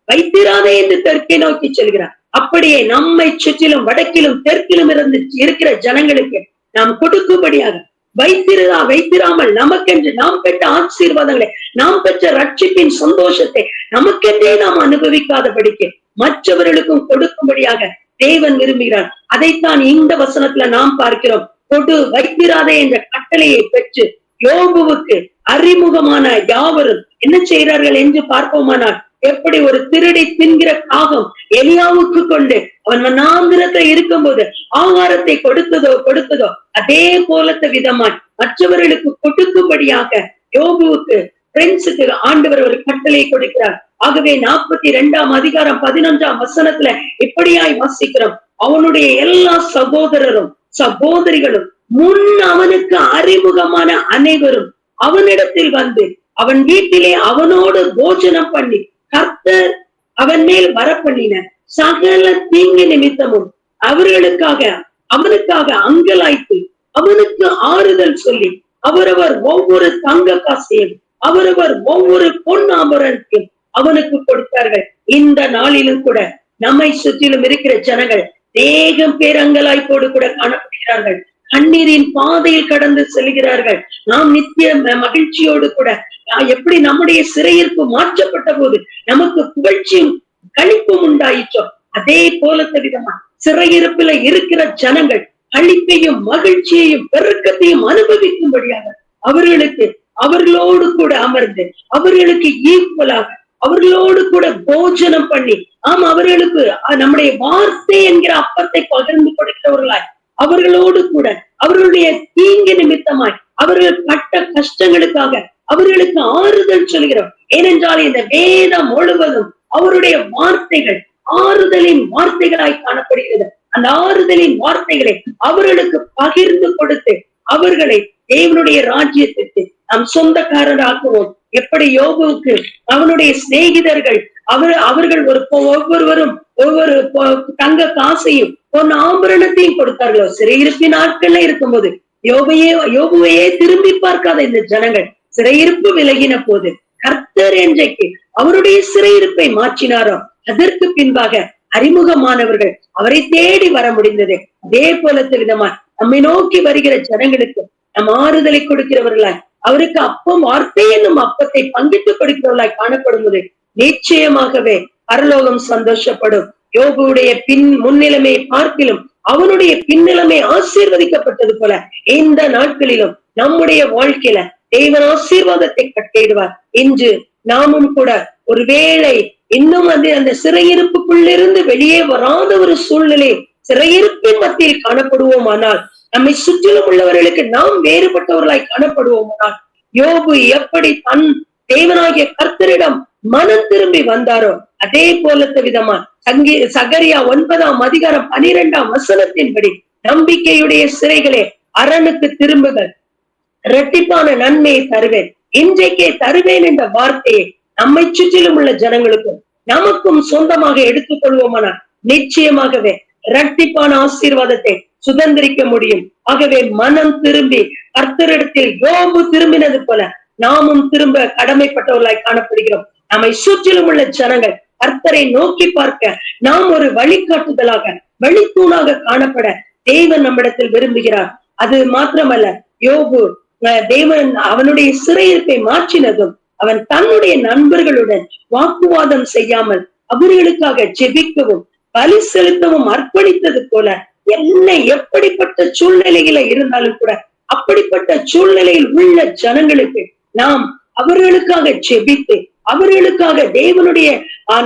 வைத்திராதே என்று தெற்கை நோக்கி சொல்கிறார். அப்படியே நம்மை சுற்றிலும் வடக்கிலும் தெற்கிலும் இருந்து இருக்கிற ஜனங்களுக்கு நாம் கொடுக்கும்படியாக வைத்திராமல் நமக்கென்று நாம் பெற்ற ஆசீர்வாதங்களை, நாம் பெற்ற ரட்சிப்பின் சந்தோஷத்தை நமக்கென்றே நாம் அனுபவிக்காதபடிக்கு மற்றவர்களுக்கும் கொடுக்கும்படியாக தேவன் விரும்புகிறார். அதைத்தான் இந்த வசனத்துல நாம் பார்க்கிறோம். கொடு வைத்திராதே என்ற கட்டளையை பெற்று யோபுவுக்கு அறிமுகமான யாவரும் என்ன செய்கிறார்கள் என்று பார்ப்போமானால், எப்படி ஒரு திருடி தின்கிற காகம் எலியாவுக்கு கொண்டு அவன் வனாந்திரத்துல இருக்கும் போது ஆகாரத்தை கொடுத்ததோ அதே போலத்த விதமாய் மற்றவர்களுக்கு கொடுக்கும்படியாக யோபுவுக்கு பிரெண்ட்ஸுக்கு ஆண்டவர் ஒரு கட்டளை கொடுக்கிறார். ஆகவே 42 அதிகாரம் 11 இப்படியாய் வாசிக்கிறோம். அவனுடைய எல்லா சகோதரரும் சகோதரிகளும் முன் அவனுக்கு அறிமுகமான அனைவரும் அவனிடத்தில் வந்து அவன் வீட்டிலே அவனோடு போஜனம் பண்ணி கர்த்தர் அவன் மேல் வரப்பண்ணின சகல தீங்கு நிமித்தமும் அவனுக்காக அங்கலாய்த்து அவனுக்கு ஆறுதல் சொல்லி அவரவர் ஒவ்வொரு தங்க காசையும் அவரவர் ஒவ்வொரு பொன் ஆபரணத்தையும் அவனுக்கு கொடுத்தார்கள். இந்த நாளிலும் கூட நம்மை சுற்றிலும் இருக்கிற ஜனங்கள் தேகம் பேரங்கலாய்ப்போடு கூட காணப்படுகிறார்கள். கண்ணீரின் பாதையில் கடந்து செல்கிறார்கள். நாம் நித்திய மகிழ்ச்சியோடு கூட எப்படி நம்முடைய சிறையிருப்பு மாற்றப்பட்ட போது நமக்கு புகழ்ச்சியும் களிப்பும் உண்டாயிற்றோ அதே போலத்த விதமா சிறையிருப்புல இருக்கிற ஜனங்கள் களிப்பையும் மகிழ்ச்சியையும் பெருக்கத்தையும் அனுபவிக்கும்படியாக அவர்களோடு கூட அமர்ந்து அவர்களுக்கு ஈக்குவலாக அவர்களோடு கூட போஜனம் பண்ணி அவர்களுக்கு நம்முடைய வார்த்தை என்கிற அப்பத்தை பகிர்ந்து கொடுக்கிறவர்களாய் அவர்களோடு கூட அவர்களுடைய தீங்கு நிமித்தமாய் அவர்கள் பட்ட கஷ்டங்களுக்காக அவர்களுக்கு ஆறுதல் சொல்கிறோம். ஏனென்றால் இந்த வேதம் முழுவதும் அவருடைய வார்த்தைகள் ஆறுதலின் வார்த்தைகளாய் காணப்படுகிறது. அந்த ஆறுதலின் வார்த்தைகளை அவர்களுக்கு பகிர்ந்து கொடுத்து அவர்களை தேவனுடைய ராஜ்யத்துக்கு நாம் சொந்தக்காரராக்குவோம். எப்படி யோபுவுக்கு அவனுடைய சிநேகிதர்கள் அவர்கள் ஒவ்வொருவரும் ஒவ்வொரு தங்க காசையும் பொன் ஆபரணத்தையும் கொடுத்தார்களோ, சிறையிருப்பின் நாட்கள்ல இருக்கும்போது யோபுவையே திரும்பி பார்க்காத இந்த ஜனங்கள் சிறையிருப்பு விலகின போது கர்த்தர் என்றைக்கு அவருடைய சிறையிருப்பை மாற்றினாரோ, அதற்கு பின்பாக அறிமுகமானவர்கள் அவரை தேடி வர முடிந்தது. அதே போல விதமா நம்மை நோக்கி வருகிற ஜனங்களுக்கு நம் ஆறுதலை கொடுக்கிறவர்களாய், அவருக்கு அப்பம் வார்த்தை என்னும் அப்பத்தை பங்கிட்டு கொடுக்கிறவர்களாய் காணப்படும் போது நிச்சயமாகவே பரலோகம் சந்தோஷப்படும். யோபுடைய முன்னிலைமையை பார்க்கிலும் அவனுடைய பின்னிலைமை ஆசீர்வதிக்கப்பட்டது போல இந்த நாட்களிலும் நம்முடைய வாழ்க்கையில தேவன் ஆசீர்வாதத்தை கட்டிடுவார். இன்று நாமும் கூட ஒருவேளை இன்னும் அந்த சிறையிருப்புக்குள்ளிருந்து வெளியே வராத ஒரு சூழ்நிலை சிறையிருப்பின் மத்தியில் காணப்படுவோமானால், நம்மை சுற்றிலும் உள்ளவர்களுக்கு நாம் வேறுபட்டவர்களாய் காணப்படுவோமானால், யோபு எப்படி தன் தேவனாகிய கர்த்தரிடம் மனம் திரும்பி வந்தாரோ அதே போல விதமா சகரியா 9ஆம் அதிகாரம் 12ஆம் வசனத்தின்படி நம்பிக்கையுடைய சிறைகளே அரணுக்கு திரும்புகள், இரட்டிப்பான நன்மையை தருவேன், இன்றைக்கே தருவேன் என்ற வார்த்தையை நம்மை சுற்றிலும் உள்ள ஜனங்களுக்கும் நமக்கும் சொந்தமாக எடுத்துக் கொள்வோமானால் நிச்சயமாகவே இரட்டிப்பான ஆசீர்வாதத்தை சுதந்திரிக்க முடியும். ஆகவே மனம் திரும்பி கர்த்தரிடத்தில் யோபு திரும்பினது போல நாமும் திரும்ப கடமைப்பட்டவர்களாய் காணப்படுகிறோம். நம்மை சுற்றிலும் உள்ள ஜனங்கள் கர்த்தரை நோக்கி பார்க்க நாம் ஒரு வழிகாட்டுதலாக வழித்தூணாக காணப்பட தேவன் நம்மிடத்தில் விரும்புகிறார். அது மாத்திரமல்ல, யோபு தேவன் அவனுடைய சிறையிருப்பை மாற்றினதும் அவன் தன்னுடைய நண்பர்களுடன் வாக்குவாதம் செய்யாமல் அவர்களுக்காக ஜெபிக்கவும் பலி செலுத்தவும் அர்ப்பணித்தது போல எப்படிப்பட்ட சூழ்நிலையில இருந்தாலும் கூட அப்படிப்பட்ட சூழ்நிலையில் உள்ள ஜனங்களுக்கு நாம் அவர்களுக்காக ஜெபித்து அவர்களுக்காக தேவனுடைய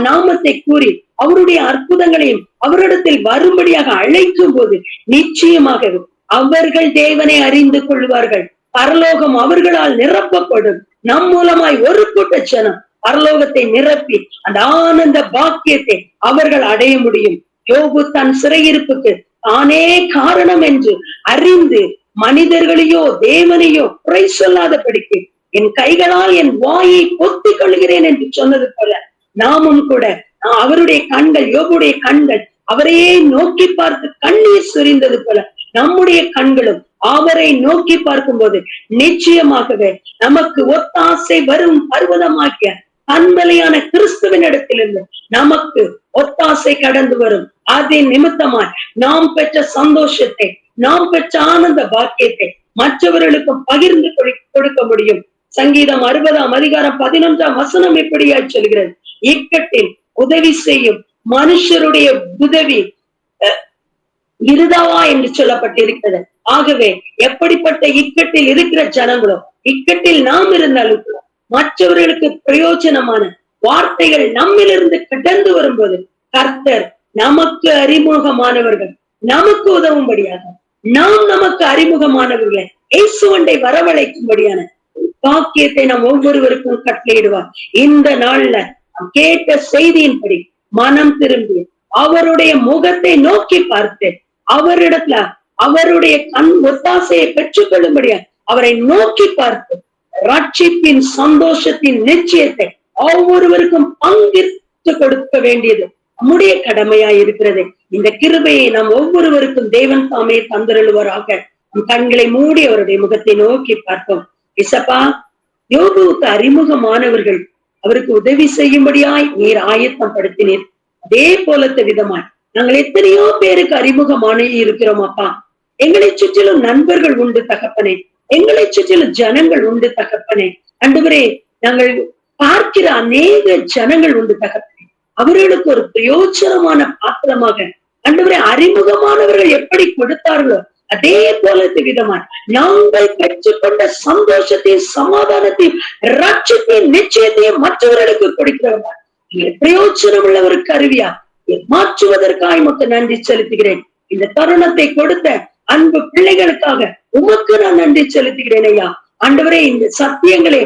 நாமத்தை கூறி அவருடைய அற்புதங்களையும் அவரிடத்தில் வரும்படியாக அழைக்கும் போது நிச்சயமாக அவர்கள் தேவனை அறிந்து கொள்வார்கள். பரலோகம் அவர்களால் நிரப்பப்படும். நம் மூலமாய் ஒரு கூட்ட ஜனம் பரலோகத்தை நிரப்பி அந்த ஆனந்த பாக்கியத்தை அவர்கள் அடைய முடியும். யோபு தன் சிறையிருப்புக்கு தானே காரணம் என்று அறிந்து மனிதர்களையோ தேவனையோ குறை சொல்லாதபடிக்கு என் கைகளால் என் வாயை பொத்திக் கொள்கிறேன் என்று சொன்னது போல நாமும் கூட அவருடைய கண்கள், யோபுடைய கண்கள் அவரையே நோக்கி பார்த்து கண்ணீர் சொரிந்தது போல நம்முடைய கண்களும் அவரை நோக்கி பார்க்கும் போது நிச்சயமாகவே நமக்கு ஒத்தாசை வரும் பர்வதமாக்கிய தன்மலையான கிறிஸ்துவின் இடத்திலிருந்து நமக்கு ஒத்தாசை கடந்து வரும். அதன் நிமித்தமாய் நாம் பெற்ற சந்தோஷத்தை, நாம் பெற்ற ஆனந்த பாக்கியத்தை மற்றவர்களுக்கும் பகிர்ந்து கொடுக்க முடியும். சங்கீதம் 60ஆம் அதிகாரம் 11ஆம் வசனம் எப்படியாய் சொல்கிறது, இக்கட்டில் உதவி செய்யும் மனுஷருடைய உதவி இருதாவா என்று சொல்லப்பட்டிருக்கிறது. ஆகவே எப்படிப்பட்ட இக்கட்டில் இருக்கிற ஜனங்களோ, இக்கட்டில் நாம் இருந்தாலும் மற்றவர்களுக்கு பிரயோஜனமான வார்த்தைகள் நம்மிலிருந்து கடந்து வரும்போது கர்த்தர் நமக்கு அறிமுகமானவர்கள் நமக்கு உதவும்படியாக, நாம் நமக்கு அறிமுகமானவர்களை இயேசுவண்டை வரவழைக்கும்படியான பாக்கியத்தை நாம் ஒவ்வொருவருக்கும் கட்டளையிடுவார். இந்த நாள்ல கேட்ட செய்தியின்படி மனம் திரும்பி அவருடைய முகத்தை நோக்கி பார்த்து அவரிடத்துல அவருடைய கண் ஒத்தாசையை பெற்றுக் கொள்ளும்படியா அவரை நோக்கி பார்த்து ரட்சிப்பின் சந்தோஷத்தின் நிச்சயத்தை ஒவ்வொருவருக்கும் பங்கிட்டு கொடுக்க வேண்டியது நம்முடைய கடமையா இருக்கிறது. இந்த கிருபையை நாம் ஒவ்வொருவருக்கும் தேவன் தாமே தந்தருளுவராக. நம் கண்களை மூடி அவருடைய முகத்தை நோக்கி பார்ப்போம். இசப்பா, யோபுவுக்கு அறிமுகமானவர்கள் அவருக்கு உதவி செய்யும்படியாய் நீர் ஆயத்தம் படுத்தினீர். அதே போலத்த விதமாய் நாங்கள் எத்தனையோ பேருக்கு அறிமுகமான இருக்கிறோம் அப்பா. எங்களை சுற்றிலும் நண்பர்கள் உண்டு தகப்பனே, எங்களை சுற்றிலும் ஜனங்கள் உண்டு தகப்பனே. ஆண்டவரே, நாங்கள் பார்க்கிற அநேக ஜனங்கள் உண்டு தகப்பனே. அவர்களுக்கு ஒரு பிரயோஜனமான பாத்திரமாக ஆண்டவரே அறிமுகமானவர்கள் எப்படி கொடுத்தார்களோ அதே போல விதமாய் நாங்கள் பெற்றுக்கொண்ட சந்தோஷத்தையும் சமாதானத்தையும் ரட்சித்தையும் நிச்சயத்தையும் மற்றவர்களுக்கு கொடுக்கிறவா பிரயோஜனம் உள்ளவருக்கு அறிவியா மாற்றுவதற்காக உமக்கு நன்றி செலுத்துகிறேன். இந்த தருணத்தை கொடுத்த அன்பு பிள்ளைகளுக்காக உமக்கு நான் நன்றி செலுத்துகிறேன் ஐயா. ஆண்டவரே, இந்த சத்தியங்களை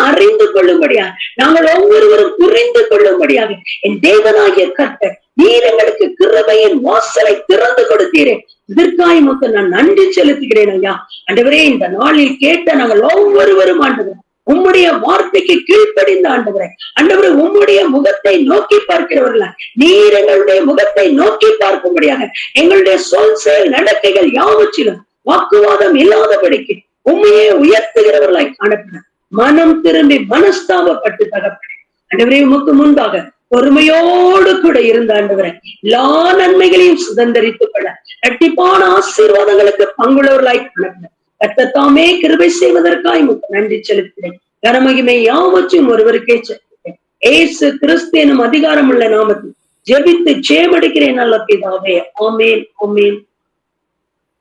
அறிந்து கொள்ளும்படியா நாங்கள் ஒவ்வொருவரும் புரிந்து கொள்ளும்படியாக என் தேவனாகிய கர்த்தர் நீர் எங்களுக்கு கிருபையின் வாசலை திறந்து கொடுத்தீரே. இதற்காக உமக்கு நான் நன்றி செலுத்துகிறேன் ஐயா. ஆண்டவரே, இந்த நாளில் கேட்ட நாங்கள் ஒவ்வொருவரும் ஆண்டவரே உம்முடைய வார்த்தைக்கு கீழ்ப்படிந்த ஆண்டவரே, ஆண்டவரே உம்முடைய முகத்தை நோக்கி பார்க்கிறவர்களா, நீர் எங்களுடைய முகத்தை நோக்கி பார்க்கும்படியாக எங்களுடைய சொல் செயல் நடக்கைகள் யாவற்றிலும் வாக்குவாதம் இல்லாதபடிக்கு உண்மையே உயர்த்துகிறவர்களாய் காணப்பட மனம் திரும்பி மனஸ்தாபப்பட்டு தகப்பட ஆண்டவரே உமக்கு முன்பாக பொறுமையோடு கூட இருந்த ஆண்டவரே எல்லா நன்மைகளையும் சுதந்திரித்துக் கொள்ள இரட்டிப்பான ஆசீர்வாதங்களுக்கு பங்குள்ளவர்களாய் காணப்பட கர்த்தத்தாமே கிருபை செய்வதற்காக உமக்கு நன்றி செலுத்துகிறேன். கனமகிமை யாவற்றும் ஒருவருக்கே செலுத்துகிறேன். ஏசு கிறிஸ்து எனும் அதிகாரம் உள்ள நாமத்தில் ஜெபித்து ஜெயமடிக்கிறேன் நல்ல பிதாவே. ஆமேன் ஆமேன்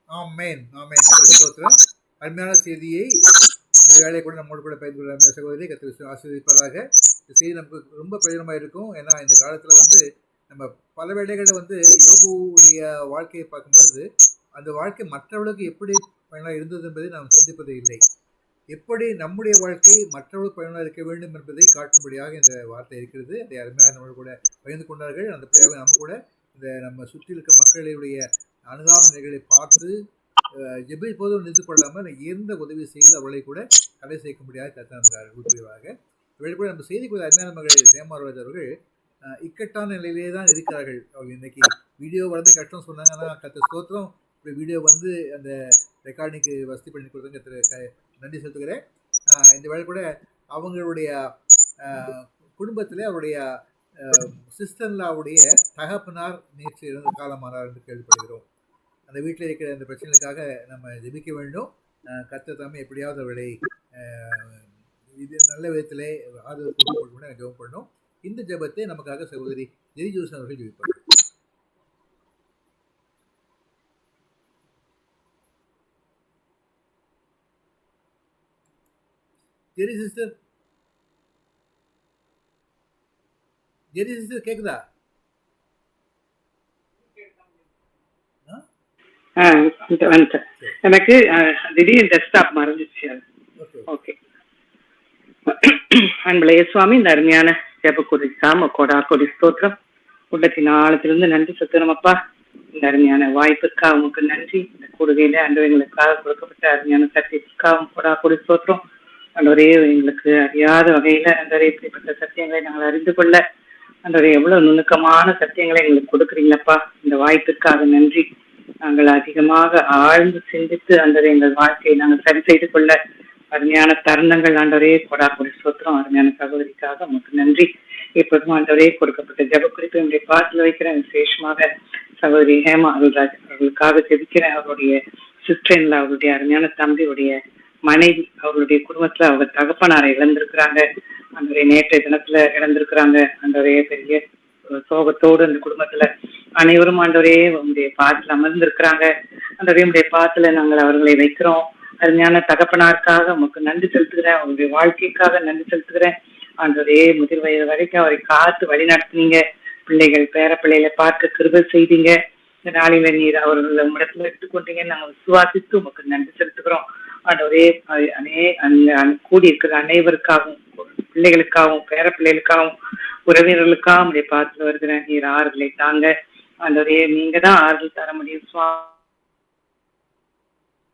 ஆமேன் ஆமேன். ஸ்தோத்திரம். அருமையான செய்தியை இந்த வேலையை கூட நம்மோடு கூட பகிர்ந்து கொள்ள சகோதரி கர்த்தர் ஆசீர்வதிப்பதாக. இந்த செய்தி நமக்கு ரொம்ப பிரயோஜனமாக இருக்கும். ஏன்னா இந்த காலத்தில் வந்து நம்ம பல வேலைகளில் வந்து யோபுடைய வாழ்க்கையை பார்க்கும்பொழுது அந்த வாழ்க்கை மற்றவர்களுக்கு எப்படி பயனாக இருந்தது என்பதை நாம் சிந்திப்பதே இல்லை. எப்படி நம்முடைய வாழ்க்கை மற்றவர்களுக்கு பயனாக இருக்க வேண்டும் என்பதை காட்டும்படியாக இந்த வார்த்தை இருக்கிறது. அதை அருமையாக நம்ம கூட பகிர்ந்து கொண்டார்கள். அந்த பிள்ளையாக நம்ம கூட இந்த நம்ம சுற்றி இருக்க மக்களுடைய அனுதாப நிலைகளை பார்த்து ஜெபி போதும் நின்று கொள்ளாமல் எந்த உதவி செய்து அவளை கூட கலை சேர்க்க முடியாது கத்தாந்தார்கள் உதவியாக. இவளை கூட நம்ம செய்தி கூட அருமையான மகள் சேமாராஜ் அவர்கள் இக்கட்டான நிலையிலே தான் இருக்கிறார்கள். அவங்க இன்னைக்கு வீடியோ வரது கஷ்டம் சொன்னாங்க. ஆனால் கத்த ஸ்தோத்திரம் இப்படி வீடியோ வந்து அந்த ரெக்கார்டிங்க்கு வசதி பண்ணி கொடுத்தவங்க நன்றி செலுத்துகிறேன். இந்த வேலை கூட அவங்களுடைய குடும்பத்தில் அவருடைய சிஸ்டர்லாவுடைய தகப்பனார் நேற்று இறந்த காலமானார் என்று கேள்விப்படுகிறோம். அந்த வீட்டில் இருக்கிற அந்த பிரச்சனைக்காக நம்ம ஜெபிக்க வேண்டும். கர்த்தர் தாமே எப்படியாவது அவளை இது நல்ல விதத்திலே ஆதரவு கொடுக்க ஜெபம் பண்ணணும். இந்த ஜெபத்தை நமக்காக சகோதரி ஜெரி ஜோசன் அவர்கள் ஜெபிப்பார்கள். ஜெரி சிஸ்டர், ஜெரி சிஸ்டர் கேக்குதா? எனக்கு திடீர்னு டெஸ்க்டாப் மறைஞ்சிச்சு. ஓகே. அன்பளைய சுவாமி, இந்த அருமையான ஜெப குறிக்காம கொடா கொடி ஸ்தோத்திரம். உள்ளத்தின் ஆழத்திலிருந்து நன்றி செலுத்துறோமப்பா. இந்த அருமையான வாய்ப்புக்காக உமக்கு நன்றி. இந்த கூடுகையில அன்றவங்களுக்காக கொடுக்கப்பட்ட அருமையான சத்தியத்துக்காகவும் கொடா கொடி ஸ்தோத்திரம். அன்றவரே எங்களுக்கு அறியாத வகையில அன்றவரே இப்படிப்பட்ட சத்தியங்களை நாங்கள் அறிந்து கொள்ள அன்றவரே எவ்வளவு நுணுக்கமான சத்தியங்களை எங்களுக்கு கொடுக்குறீங்களப்பா. இந்த வாய்ப்புக்காக நன்றி. நாங்கள் அதிகமாக ஆழ்ந்து சிந்தித்து அன்றவரே எங்கள் வாழ்க்கையை நாங்கள் சரி செய்து கொள்ள அருமையான தருணங்கள் ஆண்டவரே கொடா கொடி ஸ்தோத்திரம். அருமையான சகோதரிக்காக உங்களுக்கு நன்றி. இப்போதும் ஆண்டவரே கொடுக்கப்பட்ட ஜெப குறிப்பு என்னுடைய பாட்டில் வைக்கிறேன். விசேஷமாக சகோதரி ஹேமா அருள்ராஜ் அவர்களுக்காக ஜெபிக்கிறேன். அவருடைய சிஸ்டர், அவருடைய அருமையான தம்பியுடைய மனைவி, அவருடைய குடும்பத்துல அவர் தகப்பனாரை இழந்திருக்கிறாங்க. அன்றைய நேற்றைய தினத்துல இழந்திருக்கிறாங்க. அன்றைய பெரிய சோகத்தோடு அந்த குடும்பத்துல அனைவரும் ஆண்டவரே உங்களுடைய பாத்துல அமர்ந்திருக்கிறாங்க. அன்றைய பாத்துல நாங்கள் அவர்களை வைக்கிறோம். அருமையான தகப்பனாருக்காக உங்களுக்கு நன்றி செலுத்துகிறேன். அவருடைய வாழ்க்கைக்காக நன்றி செலுத்துகிறேன். ஆண்டவரே முதிர் வயது வரைக்கும் அவரை காத்து வழி நடத்துனீங்க. பிள்ளைகள் பேர பிள்ளைகளை பார்க்க கிருபை செய்தீங்க. இந்த நாளில நீர் அவர்கள் உம்மிடத்துல எடுத்துக்கொண்டீங்கன்னு நாங்கள் விசுவாசித்து உங்களுக்கு நன்றி செலுத்துகிறோம். ஆண்டவரே கூடியிருக்கிற அனைவருக்காகவும், பிள்ளைகளுக்காகவும், பேர பிள்ளைகளுக்காகவும், உறவினர்களுக்காகவும் உடைய பார்த்து வருகிறேன். நீர் ஆறுதலை தாங்க. ஆண்டவரே நீங்க தான் ஆறுதல் தர முடியும்.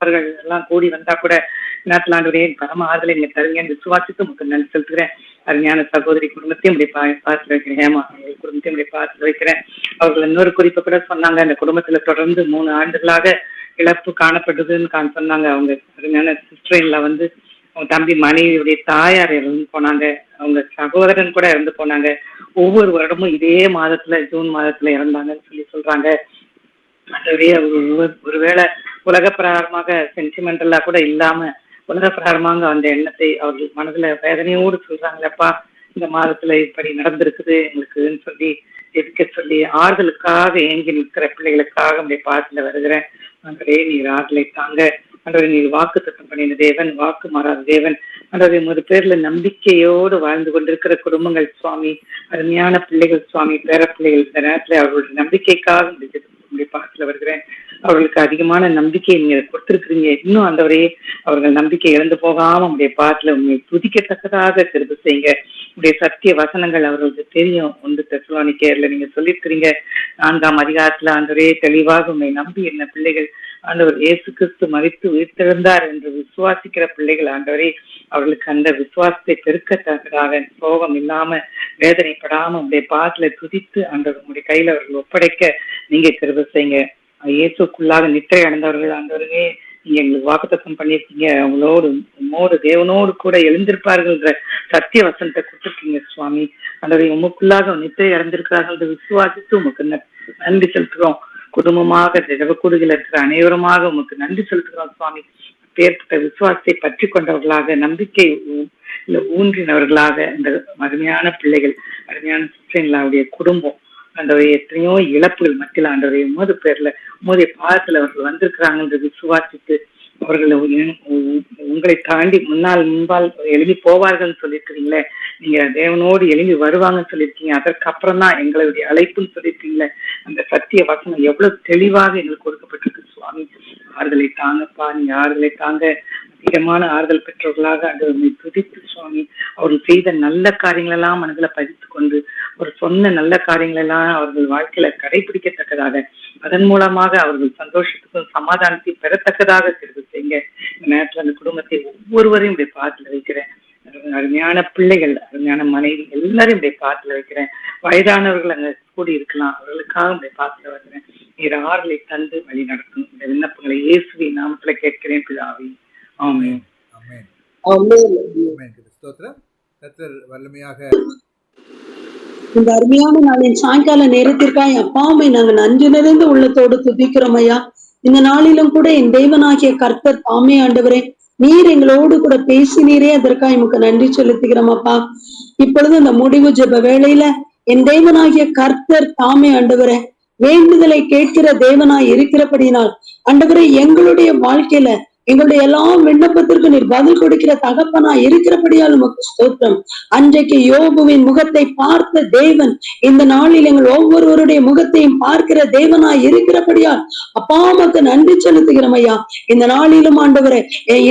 அவர்கள் எல்லாம் கூடி வந்தா கூட நேரத்தில் ஆண்டவரே பரம ஆறுதலை நீங்க தருவீங்க என்று விசுவாசித்து உங்களுக்கு நன்றி செலுத்துகிறேன். அருமையான சகோதரி குடும்பத்தையும் இப்படி பார்த்து வைக்கிறேன். ஹேமா அவர்கள் குடும்பத்தையும் இப்படி பார்த்து வைக்கிறேன். அவர்கள் இன்னொரு குறிப்பை கூட சொன்னாங்க. அந்த குடும்பத்துல தொடர்ந்து 3 ஆண்டுகளாக இழப்பு காணப்பட்டதுன்னு சொன்னாங்க. அவங்க அருமையான சிஸ்டர்ல வந்து அவங்க தம்பி மனைவியுடைய தாயார் இறந்து போனாங்க. அவங்க சகோதரன் கூட இறந்து போனாங்க. ஒவ்வொரு வருடமும் இதே மாதத்துல ஜூன் மாதத்துல இறந்தாங்கன்னு சொல்றாங்க. அதுவே ஒருவேளை உலக பிரகாரமாக சென்டிமெண்டலா கூட இல்லாம உலக பிரகாரமாக அந்த எண்ணத்தை அவர்கள் மனதுல வேதனையோடு சொல்றாங்களப்பா. இந்த மாதத்துல இப்படி நடந்திருக்குது எங்களுக்குன்னு சொல்லி எதுக்க சொல்லி ஆறுதலுக்காக ஏங்கி நிற்கிற பிள்ளைகளுக்காக அப்படி பாத்துல வருகிறேன். அன்றே நீர் ஆறுதலை தாங்க. அன்றரை நீர் வாக்கு தத்தம் பண்ணின தேவன், வாக்கு மாறாத தேவன். அன்றரை ஒரு பேர்ல நம்பிக்கையோடு வாழ்ந்து கொண்டிருக்கிற குடும்பங்கள் சுவாமி, அருமையான பிள்ளைகள் சுவாமி, பேர பிள்ளைகள் இந்த நேரத்துல அவர்களுடைய நம்பிக்கைக்காக உங்களுடைய பாத்துல வருகிறேன். அவர்களுக்கு அதிகமான நம்பிக்கையை நீங்க கொடுத்திருக்கிறீங்க. இன்னும் ஆண்டவரே அவர்கள் நம்பிக்கை இழந்து போகாம உங்களுடைய பாத்துல உண்மை துதிக்கத்தக்கதாக கிருபை செய்யுங்க. உடைய சத்திய வசனங்கள் அவர்களுக்கு தெரியும். 1 தெசலோனிக்கேயர்ல நீங்க சொல்லியிருக்கிறீங்க 4ஆம் அதிகாரத்துல ஆண்டவரே தெளிவாக உண்மை நம்பி என்ன பிள்ளைகள் ஆண்டவர் இயேசு கிறிஸ்து மரித்து உயிர்த்தெழுந்தார் என்று விசுவாசிக்கிற பிள்ளைகள் ஆண்டவரே அவர்களுக்கு அந்த விசுவாசத்தை பெருக்கத்தக்கதாக சோகம் இல்லாம வேதனைப்படாம உடைய பாத்துல துதித்து ஆண்டவர் உங்களுடைய கையில அவர்கள் ஒப்படைக்க நீங்க கிருபை செய்யுங்க. இயேசுக்குள்ளாக நித்திரை அடைந்தவர்கள் ஆண்டவரே நீங்க எங்களுக்கு வாக்குத்தத்தம் பண்ணியிருக்கீங்க. அவங்களோடு தேவனோடு கூட எழுந்திருப்பார்கள்ன்ற சத்திய வசனத்தை கொடுத்துருக்கீங்க சுவாமி. ஆண்டவரை உமக்குள்ளாக நித்திரை அடைந்திருக்கிறார்கள் என்று விசுவாசித்து உமக்கு நன்றி செலுத்துகிறோம். குடும்பமாக ஜெபக்கூடுகள் இருக்கிற அனைவருமாக உமக்கு நன்றி செலுத்துகிறோம் சுவாமி. பேர்பட்ட விசுவாசத்தை பற்றி கொண்டவர்களாக நம்பிக்கை ஊன்றினவர்களாக இந்த அருமையான பிள்ளைகள் அருமையான சிஸ்டர்களுடைய குடும்பம் ஆண்டவரை எத்தனையோ இழப்புகள் மத்தியில் ஆண்டவரை உமது பேர்ல உமதுடைய பாதத்துல அவர்கள் வந்திருக்கிறாங்க என்று விசுவாசித்து அவர்கள் உங்களை தாண்டி முன்பால் எழுதி போவார்கள் சொல்லியிருக்கிறீங்களே. நீங்க தேவனோடு எழுதி வருவாங்கன்னு சொல்லியிருக்கீங்க. அதற்கப்புறம் தான் எங்களுடைய அழைப்புன்னு சொல்லியிருக்கீங்களே. அந்த சத்திய வசனம் எவ்வளவு தெளிவாக எங்களுக்கு கொடுக்கப்பட்டிருக்கு சுவாமி. ஆறுதலை தாங்கப்பா, நீங்க ஆறுதலை தாங்க. அதிகமான ஆறுதல் பெற்றவர்களாக அதை துதித்து சுவாமி அவர்கள் செய்த நல்ல காரியங்கள் எல்லாம் மனதில் பதித்து கொண்டு ஒரு சொன்ன நல்ல காரியங்கள் எல்லாம் அவர்கள் வாழ்க்கையில கடைபிடிக்கத்தக்கதாக அதன் மூலமாக அவர்கள் சந்தோஷத்துக்கும் சமாதானத்தையும் பெறத்தக்கதாக தெரிவு செய்யுங்க. இந்த நேரத்துல அந்த குடும்பத்தை ஒவ்வொருவரையும் இப்படி பாத்துல வைக்கிறேன். அருமையான பிள்ளைகள் அருமையான மனைவி எல்லாரும் இப்படி பாத்துல வைக்கிறேன். வயதானவர்கள் அங்க கூடி இருக்கலாம், அவர்களுக்காக இப்படி பாத்துல வைக்கிறேன். நீர் ஆறுதலை தந்து வழி நடத்தும். இந்த விண்ணப்பங்களை இயேசுவின் நாமத்துல கேட்கிறேன் பிதாவே. ஆமென். ஆமென். ஆமென். ஆமென். ஸ்தோத்திரம். கர்த்தர் வல்லமையாக இந்த அருமையான நாளின் சாயங்கால நேரத்திற்காக அப்பாவை நாங்க நன்றி நிறைந்த உள்ளத்தோடு துதிக்கிறோம் ஐயா. இந்த நாளிலும் கூட என் தேவனாகிய கர்த்தர் தாமே ஆண்டவரே நீர் எங்களோடு கூட பேசினீரே, அதற்காக எமக்கு நன்றி செலுத்துகிறோம் அப்பா. இப்பொழுது இந்த முடிவு ஜெப வேளையில என் தேவனாகிய கர்த்தர் தாமே ஆண்டவரே வேண்டுதலை கேட்கிற தேவனாய் இருக்கிறபடினால் ஆண்டவரே எங்களுடைய வாழ்க்கையில எங்களுடைய எல்லா விண்ணப்பத்திற்கு நீர் பதில் கொடுக்கிற தகப்பனா இருக்கிறபடியால் உமக்கு ஸ்தோத்திரம். அன்றைக்கு யோபுவின் முகத்தை பார்த்த தேவன் இந்த நாளில் எங்கள் ஒவ்வொருவருடைய முகத்தையும் பார்க்கிற தேவனாய் இருக்கிறபடியால் அப்பா உமக்கு நன்றி செலுத்துகிறோம் ஐயா. இந்த நாளிலும் ஆண்டவரே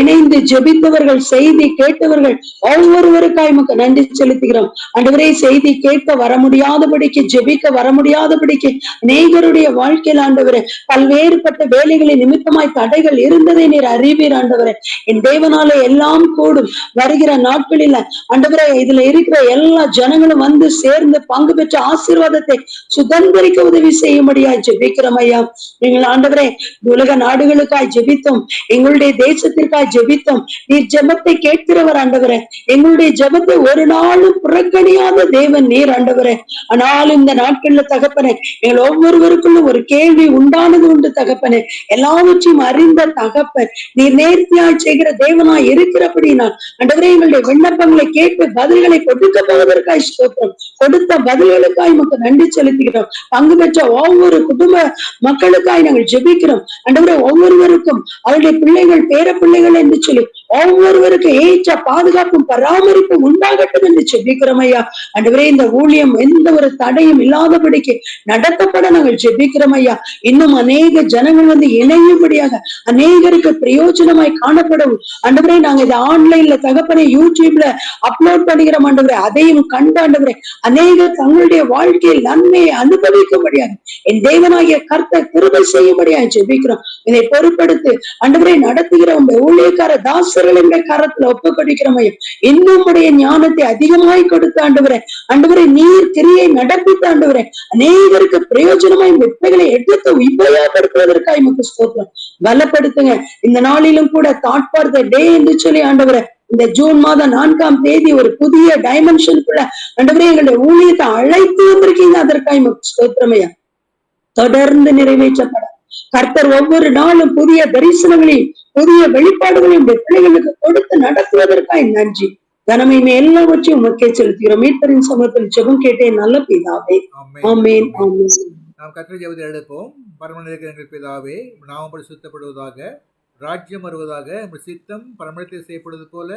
இணைந்து ஜெபித்தவர்கள் செய்தி கேட்டவர்கள் ஒவ்வொருவருக்காய் உமக்கு நன்றி செலுத்துகிறோம். ஆண்டவரே செய்தி கேட்க வர முடியாதபடிக்கு ஜெபிக்க வர முடியாதபடிக்கு அநேகருடைய வாழ்க்கையில் ஆண்டவரே பல்வேறுபட்ட வேலைகளின் நிமித்தமாய் தடைகள் இருந்ததை நீர் அறிவீர் ஆண்டவரே. என் தேவனாலே எல்லாம் கூடும். வருகிற நாட்களில ஆண்டவரே இதுல இருக்கிற எல்லா ஜனங்களும் வந்து சேர்ந்து பங்கு பெற்ற ஆசீர்வாதத்தை சுதந்திரிக்க உதவி செய்யும்படியாய் ஜெபிக்கிறோம் ஐயா. நீங்கள் ஆண்டவரே உலக நாடுகளுக்காய் ஜெபித்தோம், எங்களுடைய தேசத்திற்காய் ஜெபித்தோம். நீர் ஜெபத்தை கேட்கிறவர் ஆண்டவரே. எங்களுடைய ஜெபத்தை ஒரு நாளும் புறக்கணியாத தேவன் நீர் ஆண்டவரே. ஆனாலும் இந்த நாட்கள்ல தகப்பனே எங்கள் ஒவ்வொருவருக்குள்ளும் ஒரு கேள்வி உண்டானது உண்டு தகப்பனே. எல்லாவற்றையும் அறிந்த தகப்பன் நீர் நேர்த்தியாய் செய்கிற தேவனாய் இருக்கிறபடினால் ஆண்டவரே எங்களுடைய விண்ணப்பங்களை கேட்டு பதில்களை கொடுக்க போவதற்காய் ஸ்தோத்திரம். கொடுத்த பதில்களுக்காய் நமக்கு நன்றி செலுத்துகிறோம். பங்கு பெற்ற ஒவ்வொரு குடும்ப மக்களுக்காய் நாங்கள் ஜெபிக்கிறோம் ஆண்டவரே. ஒவ்வொருவருக்கும் அவருடைய பிள்ளைகள் பேர பிள்ளைகள் என்று சொல்லி ஒவ்வொருவருக்கும் ஏற்ற பாதுகாப்பும் பராமரிப்பும் உண்டாகட்டும் என்று ஜெபிக்கிறோம் ஐயா. ஆண்டவரே இந்த ஊழியம் எந்த ஒரு தடையும் இல்லாதபடிக்கு நடத்தப்பட நாங்கள் ஜெபிக்கிறோம் ஐயா. இன்னும் அநேக ஜனங்கள் வந்து இணையும்படியாக அநேகருக்கு பிரயோஜனமாய் காணப்படவும் ஆண்டவரே நாங்க இதை ஆன்லைன்ல தகப்பனே யூடியூப்ல அப்லோட் பண்ணுகிறோம் ஆண்டவரே. அதையும் கண்டு ஆண்டவரே அநேகர் தங்களுடைய வாழ்க்கையில் நன்மையை அனுபவிக்கும்படியாக என் தேவனாகிய கர்த்தர் கிருபை செய்யும்படியாக ஜெபிக்கிறோம். இதை பொறுப்படுத்தி ஆண்டவரை நடத்துகிற உங்க ஊழியக்கார தாசர்களுடைய கரத்துல ஒப்புக்கொடுக்கிறோம் ஐயா. இன்னும் உடைய ஞானத்தை அதிகமாய் கொடுத்த ஆண்டவரே ஆண்டவரை நீர் கிரியை நடப்பித்த ஆண்டவரே அநேகருக்கு பிரயோஜனமாய் வெற்றிகளை எடுத்து உபயோகப்படுத்துவதற்காக நமக்கு ஸ்தோத்திரம். பலப்படுத்துங்க. இந்த நாளிலும் கூட தாட் ஃபார் த டே என்று சொல்லி ஆண்டவரே இந்த ஜூன் மாதம் 4ஆம் தேதி ஒரு புதிய டைமென்ஷனுக்குள்ள ஆண்டவரே எங்களுடைய ஊழியத்தை அழைத்து வந்திருக்கீங்க. அதற்காக ஸ்தோத்திரமையா. தொடர்ந்து நிறைவேற்றப்பட கர்த்தர் ஒவ்வொரு நாளும் புதிய தரிசனங்களையும் புதிய வெளிப்பாடுகளையும் பிள்ளைகளுக்கு கொடுத்து நடத்துவதற்காக நன்றி. கனமையுமே எல்லாவற்றையும் உமக்கே செலுத்துகிறோம். மீட்பரின் சமூகத்தில் ஜெபம் கேட்டேன் நல்ல பிதாவே. ஆமென். ஆமென். நாம் கர்த்தரை ஜெபத்தில் எடுப்போம். பரமண்டலத்தில் எங்கள் பிதாவே, நாமம் பரிசுத்தப்படுவதாக, ராஜ்யம் வருவதாக, உங்கள் சித்தம் பரமண்டலத்தில் செய்யப்படுவது போல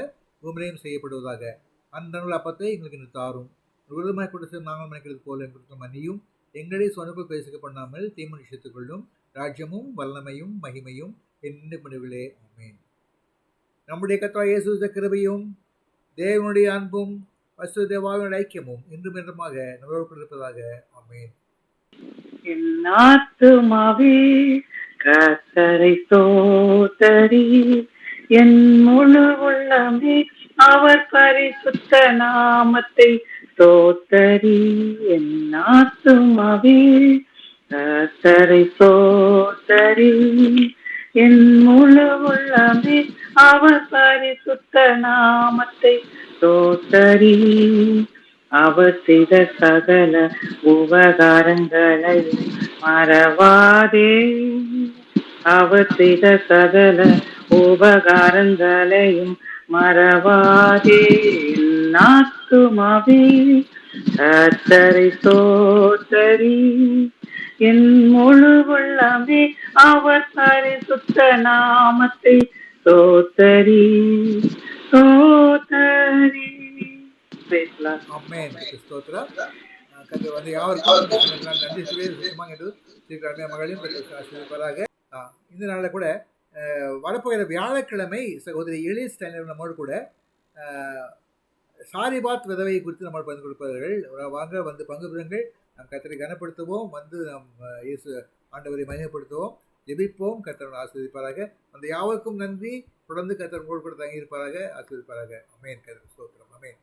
பூமியிலும் செய்யப்படுவதாக. அன்றனுள்ள அப்பத்தை எங்களுக்கு தாரும். விருதமாய் கொடுத்து நாங்கள் மன்னிக்கிறது போல எங்களுக்கு மன்னியும். எங்களை சொன்னக்குள் பேசுக பண்ணாமல் தீமை நிஷித்துக் கொள்ளும் ராஜ்யமும் வல்லமையும் மகிமையும் என்று முடிவிலே. ஆமென். நம்முடைய கர்த்தராகிய இயேசு கிருபையும் தேவனுடைய அன்பும் பரிசுத்தவாவின் ஐக்கியமும் இன்றும் என்றுமாக நம்மளோடு இருப்பதாக. ஆமென். என் ஆத்துமாவே கர்த்தரை ஸ்தோத்தரி, என் முழு உள்ளமே அவர் பரிசுத்த நாமத்தை ஸ்தோத்தரி. என் ஆத்துமாவே கர்த்தரை ஸ்தோத்தரி, என் முழு உள்ளமே அவர் பரிசுத்த நாமத்தை ஸ்தோத்தரி. அவர் செய்த சகல உபகாரங்களை மறவாதே, அவர் செய்த சகல உபகாரங்களையும் மறவாதே. என் ஆத்துமாவே கர்த்தரை ஸ்தோத்தரி, என் முழு உள்ளமே அவர் பரிசுத்த நாமத்தை ஸ்தோத்தரி ஸ்தோத்தரி. பேசலாம். ஆமென். ஸ்தோத்திரம். கர்த்தர் வந்து யாவருக்கும் இந்த சமயத்தில் நன்றி சொல்லி சுத்தமாக என்று ஸ்ரீ மகளையும் கர்த்தர் ஆசீர்வதிப்பாராக. இந்த நாளில் கூட வரப்போகிற வியாழக்கிழமை சகோதரி எலிஸ் ஸ்டைனர் நம்மோடு கூட சாரிபாத் விதவை குறித்து நம்ம பகிர்ந்து கொடுப்பார்கள். வாங்க வந்து பங்கு பெறுங்கள். நாம் கர்த்தரை கனப்படுத்துவோம், வந்து நாம் இயேசு ஆண்டவரை மகிமைப்படுத்துவோம், ஜெபிப்போம். கர்த்தர் ஆசீர்வதிப்பாராக. அந்த யாவருக்கும் நன்றி. தொடர்ந்து கர்த்தர் உங்களோடு கூட தங்கி இருப்பாராக, ஆசீர்வதிப்பாராக. ஆமென். கர்த்தர் ஸ்தோத்திரம். ஆமென்.